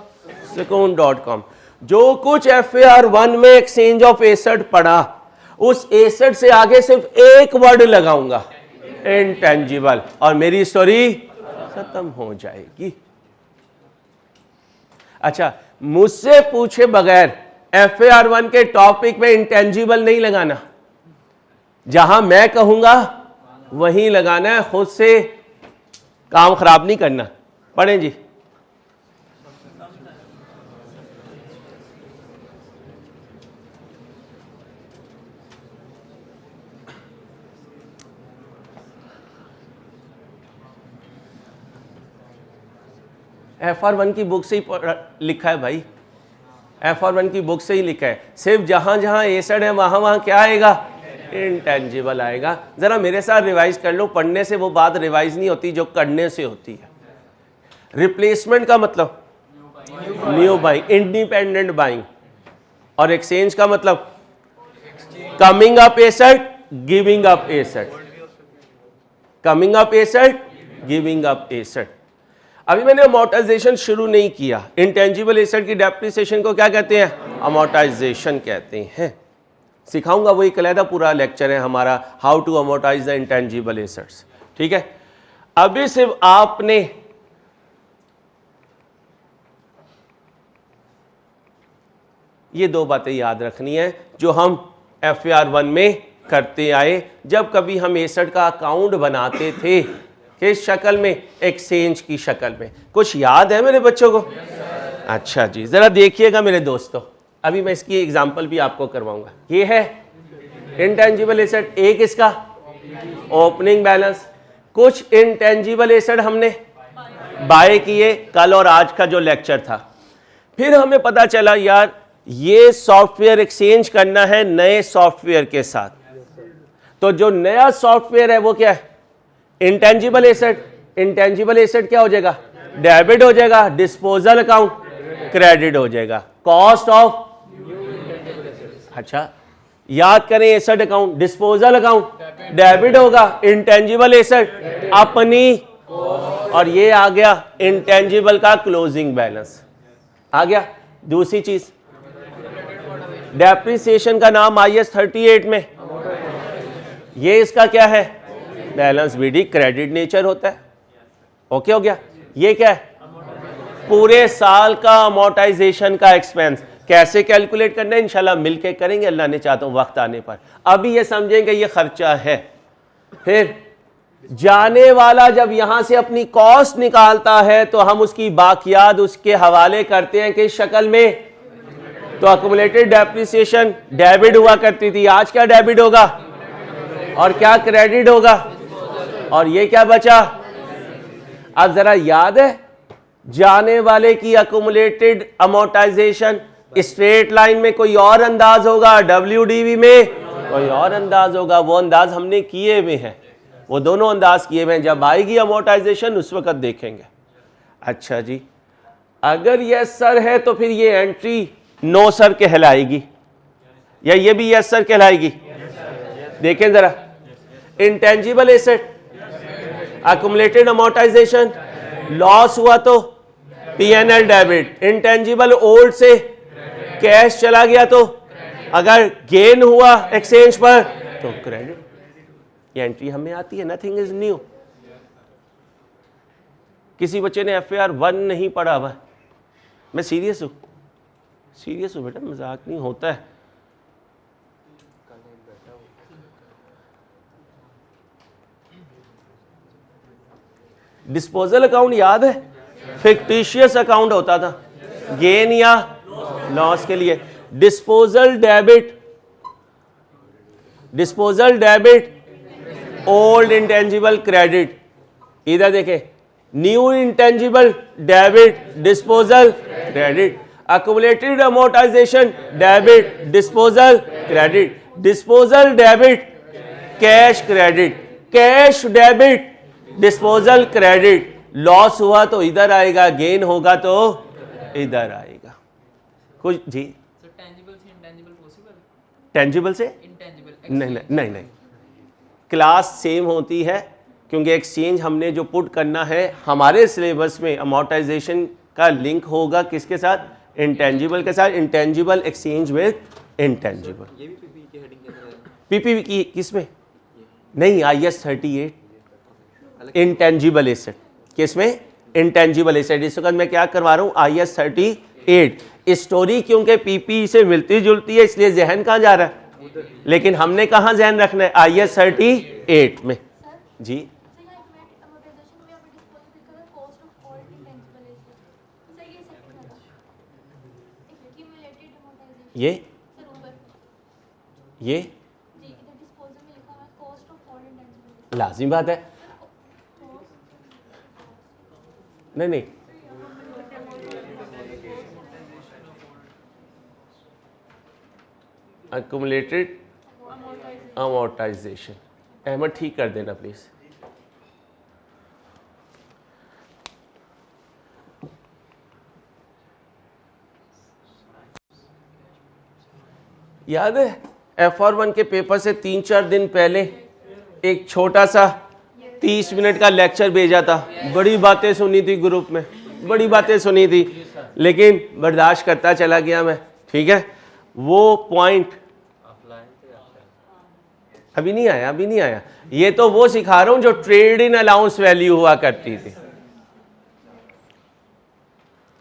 sukoon.com। जो कुछ FAR 1 में एक्सचेंज ऑफ एसेट पढ़ा, उस एसेट से आगे सिर्फ एक वर्ड लगाऊंगा, इंटेंजिबल, और मेरी स्टोरी खत्म हो जाएगी। अच्छा, मुझसे पूछे बगैर FAR 1 के टॉपिक में इंटेंजिबल नहीं लगाना, जहां मैं कहूंगा वहीं लगाना है, खुद से काम खराब नहीं करना। पढ़ें जी। FR 1 की बुक से ही लिखा है भाई, FR 1 की बुक से ही लिखा है। सिर्फ जहां जहां एसेट है वहां वहां क्या आएगा? इंटेंजिबल आएगा। जरा मेरे साथ रिवाइज कर लो, पढ़ने से वो बात रिवाइज नहीं होती जो करने से होती है। रिप्लेसमेंट का मतलब न्यू बाइंग, इंडिपेंडेंट बाइंग, और एक्सचेंज का मतलब coming up asset, giving up asset, coming up asset, giving up asset. अभी मैंने अमोर्टाइजेशन शुरू नहीं किया। इंटेंजिबल एसेट की डेप्रिसिएशन को क्या कहते हैं? अमोर्टाइजेशन कहते हैं। सिखाऊंगा, वो एक अलग पूरा लेक्चर है हमारा, how to amortise the intangible assets. ठीक है, अभी सिर्फ आपने ये दो बातें याद रखनी है जो हम FAR 1 में करते आए। जब कभी हम एसेट का अकाउंट बनाते थे, किस शक्ल में? एक्सचेंज की शक्ल में। कुछ याद है मेरे बच्चों को? अच्छा जी, जरा देखिएगा मेरे दोस्तों, अभी मैं इसकी एग्जांपल भी आपको करवाऊंगा। ये है इंटेंजिबल एसेट, एक इसका ओपनिंग बैलेंस। कुछ इंटेंजिबल एसेट हमने बाय किए कल और आज का जो लेक्चर था। फिर हमें पता चला यार ये सॉफ्टवेयर एक्सचेंज करना है नए सॉफ्टवेयर के साथ, तो जो नया सॉफ्टवेयर है वो क्या है? Intangible asset. इंटेंजिबल एसेट क्या हो जाएगा? डेबिट हो जाएगा। डिस्पोजल अकाउंट क्रेडिट हो जाएगा। कॉस्ट ऑफ, अच्छा याद करें, asset account, disposal account debit होगा, इंटेंजिबल एसेट अपनी, और ये आ गया इंटेंजिबल का क्लोजिंग बैलेंस आ गया। दूसरी चीज, डेप्रिसिएशन का नाम IAS 38 में, ये इसका क्या है? बैलेंस BD, क्रेडिट नेचर होता है। ओके हो गया। ये क्या है? पूरे साल का अमोर्टाइजेशन का एक्सपेंस। कैसे कैलकुलेट करना है इंशाल्लाह मिलके करेंगे, अल्लाह ने चाहता हूं वक्त आने पर। अभी ये समझेंगे ये खर्चा है। फिर जाने वाला जब यहां से अपनी कॉस्ट निकालता है तो हम उसकी बाकियात उसके हवाले करते हैं किस शक्ल में? तो अक्यूमुलेटेड डेप्रिसिएशन डेबिट हुआ करती थी, आज क्या डेबिट होगा और क्या क्रेडिट होगा, और ये क्या बचा? अब जरा याद है, जाने वाले की अक्यूमुलेटेड अमोर्टाइजेशन स्ट्रेट लाइन में कोई और अंदाज होगा, WDV में कोई और अंदाज होगा। वो अंदाज हमने किए हुए हैं। वो दोनों अंदाज किए हुए हैं, जब आएगी अमोर्टाइजेशन उस वक्त देखेंगे। अच्छा जी, अगर यस सर है तो फिर ये एंट्री नो सर कहलाएगी या ये भी यस सर कहलाएगी? देखें जरा, intangible asset, accumulated amortisation, loss हुआ तो P&L डेबिट, इंटेंजिबल ओल्ड से कैश चला गया तो अगर गेन हुआ एक्सचेंज पर तो क्रेडिट। ये एंट्री हमें आती है, नथिंग इज न्यू। किसी बच्चे ने FAR 1 नहीं पढ़ा हुआ? मैं सीरियस हूं, सीरियस हूं बेटा, मजाक नहीं होता है। डिस्पोजल अकाउंट याद है? फिक्टिशियस अकाउंट होता था गेन या लॉस के लिए। Disposal debit, disposal debit old intangible credit. इधर देखें, new intangible debit disposal credit, accumulated amortisation debit disposal credit, disposal debit cash credit, cash debit disposal credit. Loss हुआ तो इधर आएगा, गेन होगा तो इधर आएगा। कुछ जी, टेंजिबल से इंटेंजिबल पॉसिबल? टेंजिबल से इंटेंजिबल नहीं नहीं नहीं नहीं, क्लास सेम होती है क्योंकि एक्सचेंज हमने जो पुट करना है हमारे सिलेबस में अमोर्टाइजेशन का लिंक होगा किसके साथ? इंटेंजिबल के साथ। Intangible exchange with intangible. ये भी पीपी की हेडिंग के अंदर है। पीपी की किसमें? नहीं, IS 38 इंटेंजिबल एसेट। किसमें? Intangible asset. इस वक्त मैं क्या करवा रहा हूँ? IS 38। स्टोरी क्योंकि पीपी से मिलती जुलती है इसलिए जहन कहाँ जा रहा है, लेकिन हमने कहाँ जहन रखना है? IS 38 में। जी ये लाजिमी बात है। नहीं नहीं, अक्युमुलेटेड अमोर्टाइजेशन। अहमद ठीक कर देना प्लीज। याद है FR 1 के पेपर से 3-4 दिन पहले एक छोटा सा 30 मिनट का लेक्चर भेजा था। बड़ी बातें सुनी थी ग्रुप में, बड़ी बातें सुनी थी, लेकिन बर्दाश्त करता चला गया मैं। ठीक है, वो पॉइंट अभी नहीं आया, अभी नहीं आया। ये तो वो सिखा रहा हूं जो ट्रेड इन अलाउंस वैल्यू हुआ करती थी,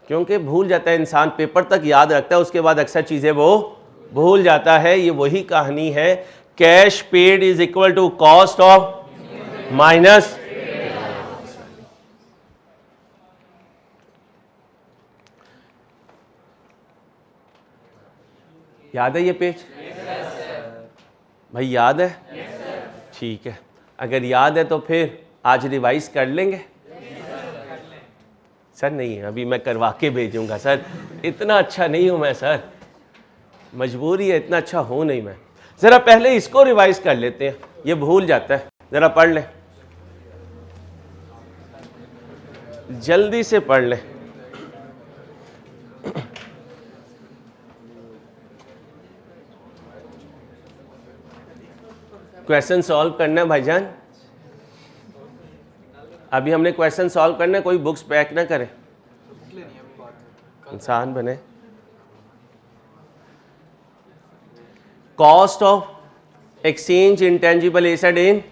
क्योंकि भूल जाता है इंसान, पेपर तक याद रखता है, उसके बाद अक्सर चीजें वो भूल जाता है। ये वही कहानी है, cash paid is equal to cost of minus. याद है ये पेज? भाई याद है? ठीक है, अगर याद है तो फिर आज रिवाइज कर लेंगे। सर नहीं, अभी मैं करवा के भेजूंगा सर, इतना अच्छा नहीं हूं मैं सर, मजबूरी है, इतना अच्छा हूं नहीं मैं। जरा पहले इसको रिवाइज कर लेते हैं, ये भूल जाता है। जरा पढ़ लें, जल्दी से पढ़ लें। क्वेश्चन सॉल्व करना है भाईजान, अभी हमने क्वेश्चन सॉल्व करना है, कोई बुक्स पैक ना करे, इंसान बने। Cost of exchange intangible asset in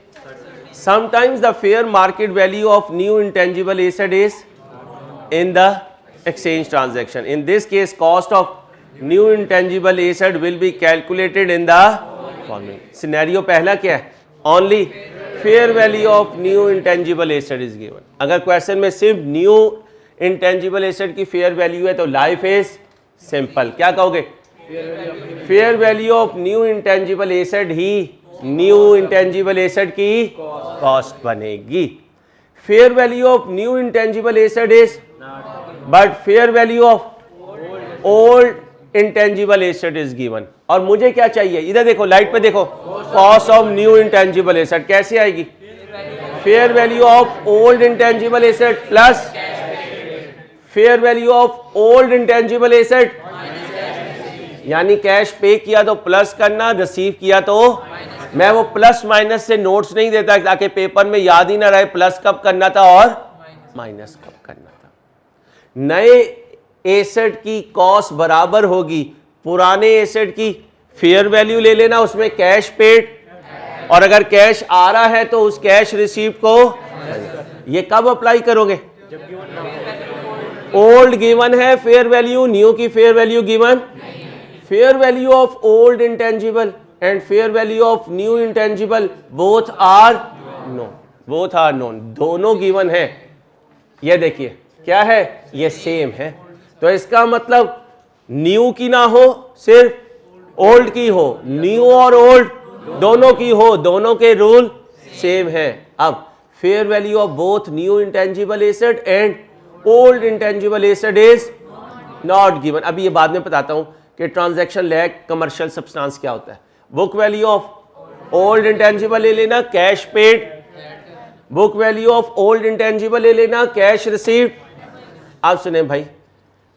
sometimes the fair market value of new intangible asset is in the exchange transaction. In this case, cost of new intangible asset will be calculated in the following scenario. पहला क्या है? Only fair value of new intangible asset is given. अगर क्वेश्चन में सिर्फ new intangible asset की fair value है तो life is simple. क्या कहोगे? fair value of new intangible asset he new intangible asset की कॉस्ट बनेगी। Fair value of new intangible asset is but fair value of old intangible asset is given. और मुझे क्या चाहिए? इधर देखो, लाइट पे देखो, cost of new intangible asset कैसे आएगी? Fair value of old intangible asset plus fair value of old intangible asset, यानी कैश पे किया तो प्लस करना, रिसीव किया तो मैं वो प्लस माइनस से नोट्स नहीं देता ताकि पेपर में याद ही ना रहे प्लस कब करना था और माइनस कब करना था। नए एसेट की कॉस्ट बराबर होगी पुराने एसेट की, फेयर वैल्यू ले लेना, उसमें कैश पेड, और अगर कैश आ रहा है तो उस कैश रिसीव को ये कब अप्लाई करोगे? ओल्ड गिवन है फेयर वैल्यू, न्यू की fair value given, fair value of old intangible and fair value of new intangible both are known, both are known, दोनों गिवन है। ये देखिए क्या है, ये सेम है, तो इसका मतलब न्यू की ना हो, सिर्फ ओल्ड की हो, न्यू और ओल्ड दोनों की हो, दोनों के रूल सेम है। अब fair value of both new intangible asset and old intangible asset is not given. अभी ये बाद में बताता हूं कि ट्रांजैक्शन लैग कमर्शियल सब्सटेंस क्या होता है। Book value of old intangible ले लेना, cash paid, book value of old intangible ले लेना, कैश रिसीव्ड। आप सुने भाई,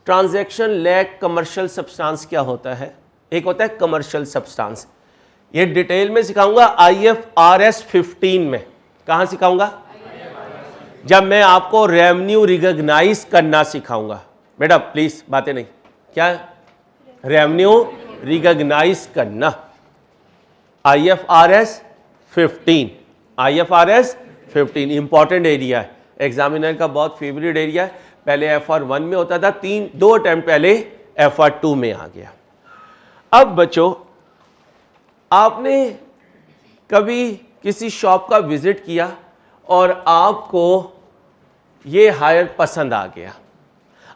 ट्रांजैक्शन लैग कमर्शियल सब्सटेंस क्या होता है? एक होता है कमर्शियल सब्सटेंस, ये डिटेल में सिखाऊंगा IFRS 15 में। कहां सिखाऊंगा? जब मैं आपको रेवेन्यू रिकॉग्नाइज करना सिखाऊंगा। बेटा प्लीज बातें नहीं, क्या रेवेन्यू रिकॉग्नाइज करना, IFRS 15, IFRS 15 इंपॉर्टेंट एरिया है, एग्जामिनर का बहुत फेवरेट एरिया है। पहले FR1 में होता था, 2 अटेम्प्ट पहले FR2 में आ गया। अब बच्चों, आपने कभी किसी शॉप का विजिट किया और आपको ये हायर पसंद आ गया,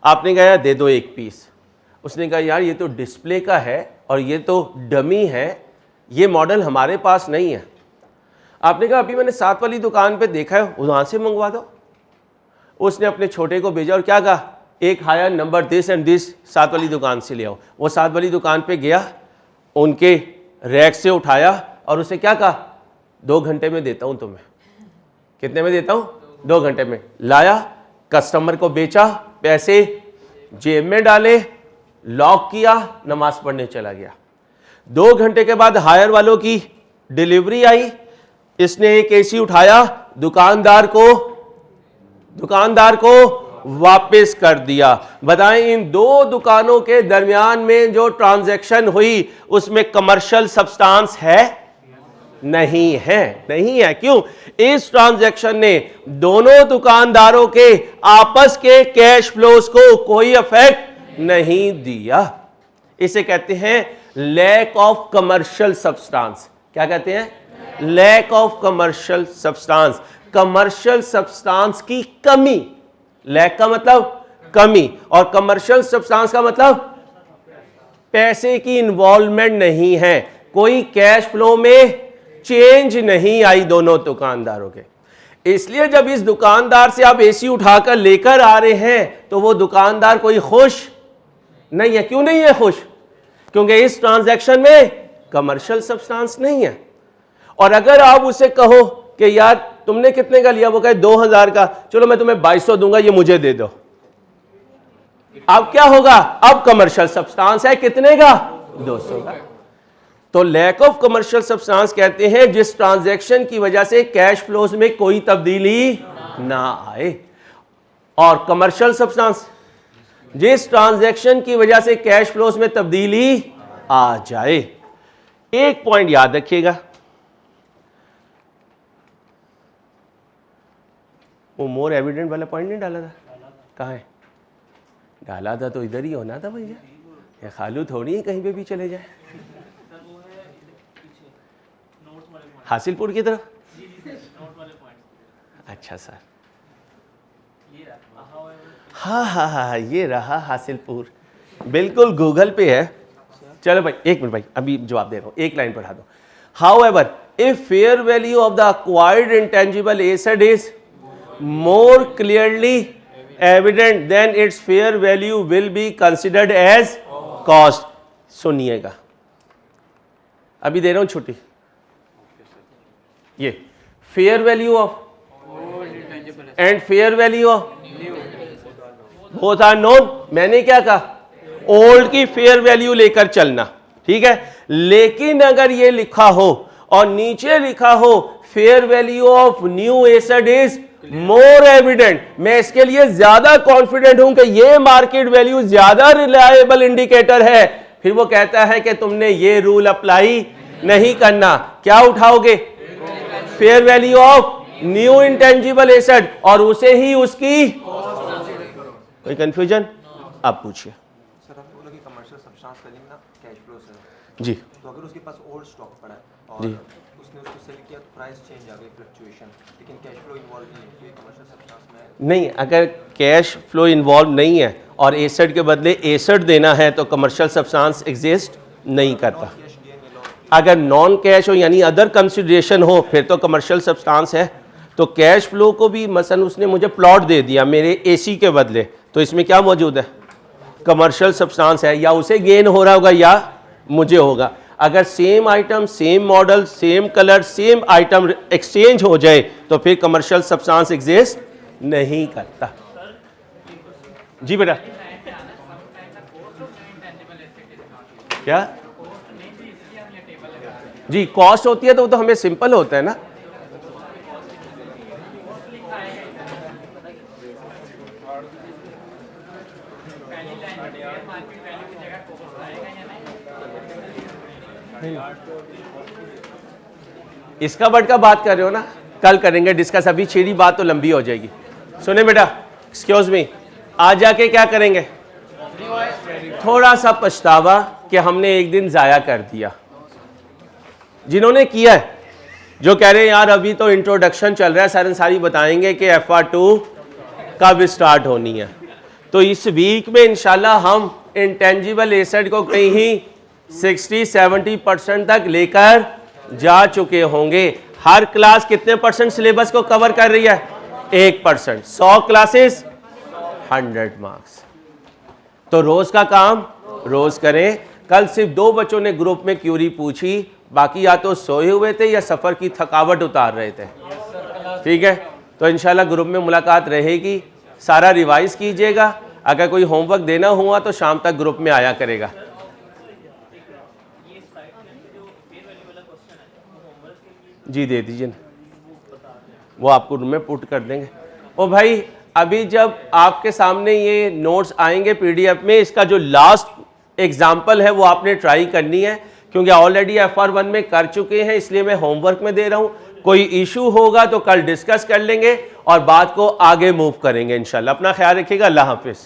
आपने कहा यार दे दो एक पीस, उसने कहा यार ये तो डिस्प्ले का है और ये तो डमी है, ये मॉडल हमारे पास नहीं है। आपने कहा अभी मैंने साथ वाली दुकान पे देखा है, वहाँ से मंगवा दो। उसने अपने छोटे को भेजा और क्या कहा, एक higher number this and this साथ वाली दुकान से ले आओ। वो साथ वाली दुकान पे गया, उनके रैक से उठाया और उसे क्या कहा, 2 घंटे में देता हूँ तुम्हें। कितने में देता हूँ? 2 घंटे में। लाया, कस्टमर को बेचा, पैसे जेब में डाले, लॉक किया, नमाज पढ़ने चला गया। 2 घंटे के बाद हायर वालों की डिलीवरी आई, इसने एक एसी उठाया, दुकानदार को वापस कर दिया। बताएं इन 2 दुकानों के दरमियान में जो ट्रांजैक्शन हुई उसमें कमर्शियल सब्सटेंस है? नहीं है। क्यों? इस ट्रांजैक्शन ने दोनों दुकानदारों के आपस के कैश फ्लोज को कोई इफेक्ट नहीं दिया। इसे कहते हैं लैक ऑफ कमर्शियल सब्सटेंस। क्या कहते हैं? Lack of commercial substance, commercial substance की कमी। लैक का मतलब कमी और कमर्शियल सब्सटेंस का मतलब पैसे की इन्वॉल्वमेंट नहीं है, कोई कैश फ्लो में चेंज नहीं आई दोनों दुकानदारों के। इसलिए जब इस दुकानदार से आप एसी उठाकर लेकर आ रहे हैं तो वो दुकानदार कोई खुश नहीं है। क्यों नहीं है खुश? क्योंकि इस ट्रांजैक्शन में कमर्शियल सब्सटेंस नहीं है। और अगर आप उसे कहो कि यार तुमने कितने का लिया, वो कहे 2000 का, चलो मैं तुम्हें 2200 दूंगा, ये मुझे दे दो, अब क्या होगा? अब कमर्शियल सब्सटेंस है कितने का? 200 का। तो लैक ऑफ कमर्शियल सब्सटेंस कहते हैं जिस ट्रांजैक्शन की वजह से कैश फ्लोज में कोई तब्दीली ना आए। और कमर्शियल सब्सटेंस जिस ट्रांजैक्शन की वजह से कैश फ्लोज में तब्दीली आ जाए। एक पॉइंट याद रखिएगा, वो मोर एविडेंट वाला पॉइंट नहीं डाला था? कहाँ है? डाला था तो इधर ही होना था भैया, ये खालू थोड़ी है कहीं पे भी चले जाए। हासिलपुर की तरफ? अच्छा सर, हाँ, ये रहा हासिलपुर, बिल्कुल गूगल पे है। चलो भाई एक मिनट भाई, अभी जवाब दे रहा हूं, एक लाइन पढ़ा दो। However, if fair value of the acquired intangible asset is more clearly evident, then its fair value will be considered as cost. सुनिएगा, अभी दे रहा हूं छुट्टी। ये fair value of and fair value of both are known. मैंने क्या कहा, ओल्ड की फेयर वैल्यू लेकर चलना, ठीक है। लेकिन अगर ये लिखा हो और नीचे लिखा हो fair value of new asset is more evident, मैं इसके लिए ज्यादा कॉन्फिडेंट हूं कि ये मार्केट वैल्यू ज्यादा रिलायबल इंडिकेटर है, फिर वो कहता है कि तुमने ये रूल अप्लाई नहीं करना। क्या उठाओगे, fair value of new intangible asset, और उसे ही उसकी, कोई कंफ्यूजन? आप पूछिए। सर आप बोलो कि कमर्शियल सब्सटेंस वैल्यू ना कैश फ्लो से, जी तो अगर उसके पास ओल्ड स्टॉक पड़ा है और जी। उसने उसको सेल किया तो प्राइस चेंज आ गई, फ्लक्चुएशन, लेकिन कैश फ्लो इन्वॉल्व नहीं है, तो कमर्शियल सब्सटेंस में नहीं, अगर कैश फ्लो इन्वॉल्व नहीं है और एसेट के बदले एसेट देना है तो कमर्शियल सब्सटेंस एग्जिस्ट नहीं करता। कैश गेन या लॉस, अगर नॉन कैश हो यानी अदर कंसिडरेशन हो फिर तो कमर्शियल सब्सटेंस है। तो कैश फ्लो को भी मसलन उसने मुझे प्लॉट दे दिया मेरे एसी के बदले, तो इसमें क्या मौजूद है, कमर्शियल सब्सटेंस है, या उसे गेन हो रहा होगा या मुझे होगा। अगर same item, same model, same colour, same item exchange हो जाए तो फिर कमर्शियल सब्सटेंस एग्जिस्ट नहीं करता। जी बेटा, क्या जी कॉस्ट होती है तो वो तो हमें सिंपल होता है ना। इसका बट का बात कर रहे हो ना, कल करेंगे डिस्कस, अभी छेड़ी बात तो लंबी हो जाएगी। सुने बेटा, एक्सक्यूज मी, आज जाके क्या करेंगे, थोड़ा सा पछतावा कि हमने एक दिन जाया कर दिया। जिन्होंने किया है, जो कह रहे हैं यार अभी तो इंट्रोडक्शन चल रहा है, सारी बताएंगे कि FR2 कब स्टार्ट होनी है, तो इस वीक में इंशाल्लाह हम इंटेंजिबल एसेट को कहीं 60-70% तक लेकर जा चुके होंगे। हर क्लास कितने परसेंट सिलेबस को कवर कर रही है, 1%। 100 क्लासेस 100 मार्क्स। तो रोज का काम रोज करें। कल सिर्फ 2 बच्चों ने ग्रुप में क्यूरी पूछी, बाकी या तो सोए हुए थे या सफर की थकावट उतार रहे थे, ठीक है। तो इंशाल्लाह ग्रुप में मुलाकात रहेगी, सारा रिवाइज कीजिएगा। अगर कोई होमवर्क देना हुआ तो शाम तक ग्रुप में आया करेगा। जी दे दीजिए ना, वो आपको रूम में पुट कर देंगे। ओ भाई, अभी जब आपके सामने ये नोट्स आएंगे PDF में, इसका जो लास्ट एग्जाम्पल है वो आपने ट्राई करनी है, क्योंकि ऑलरेडी FR1 में कर चुके हैं, इसलिए मैं होमवर्क में दे रहा हूँ। कोई इशू होगा तो कल डिस्कस कर लेंगे और बात को आगे मूव करेंगे इंशाल्लाह। अपना ख्याल रखिएगा, अल्लाह हाफिज़।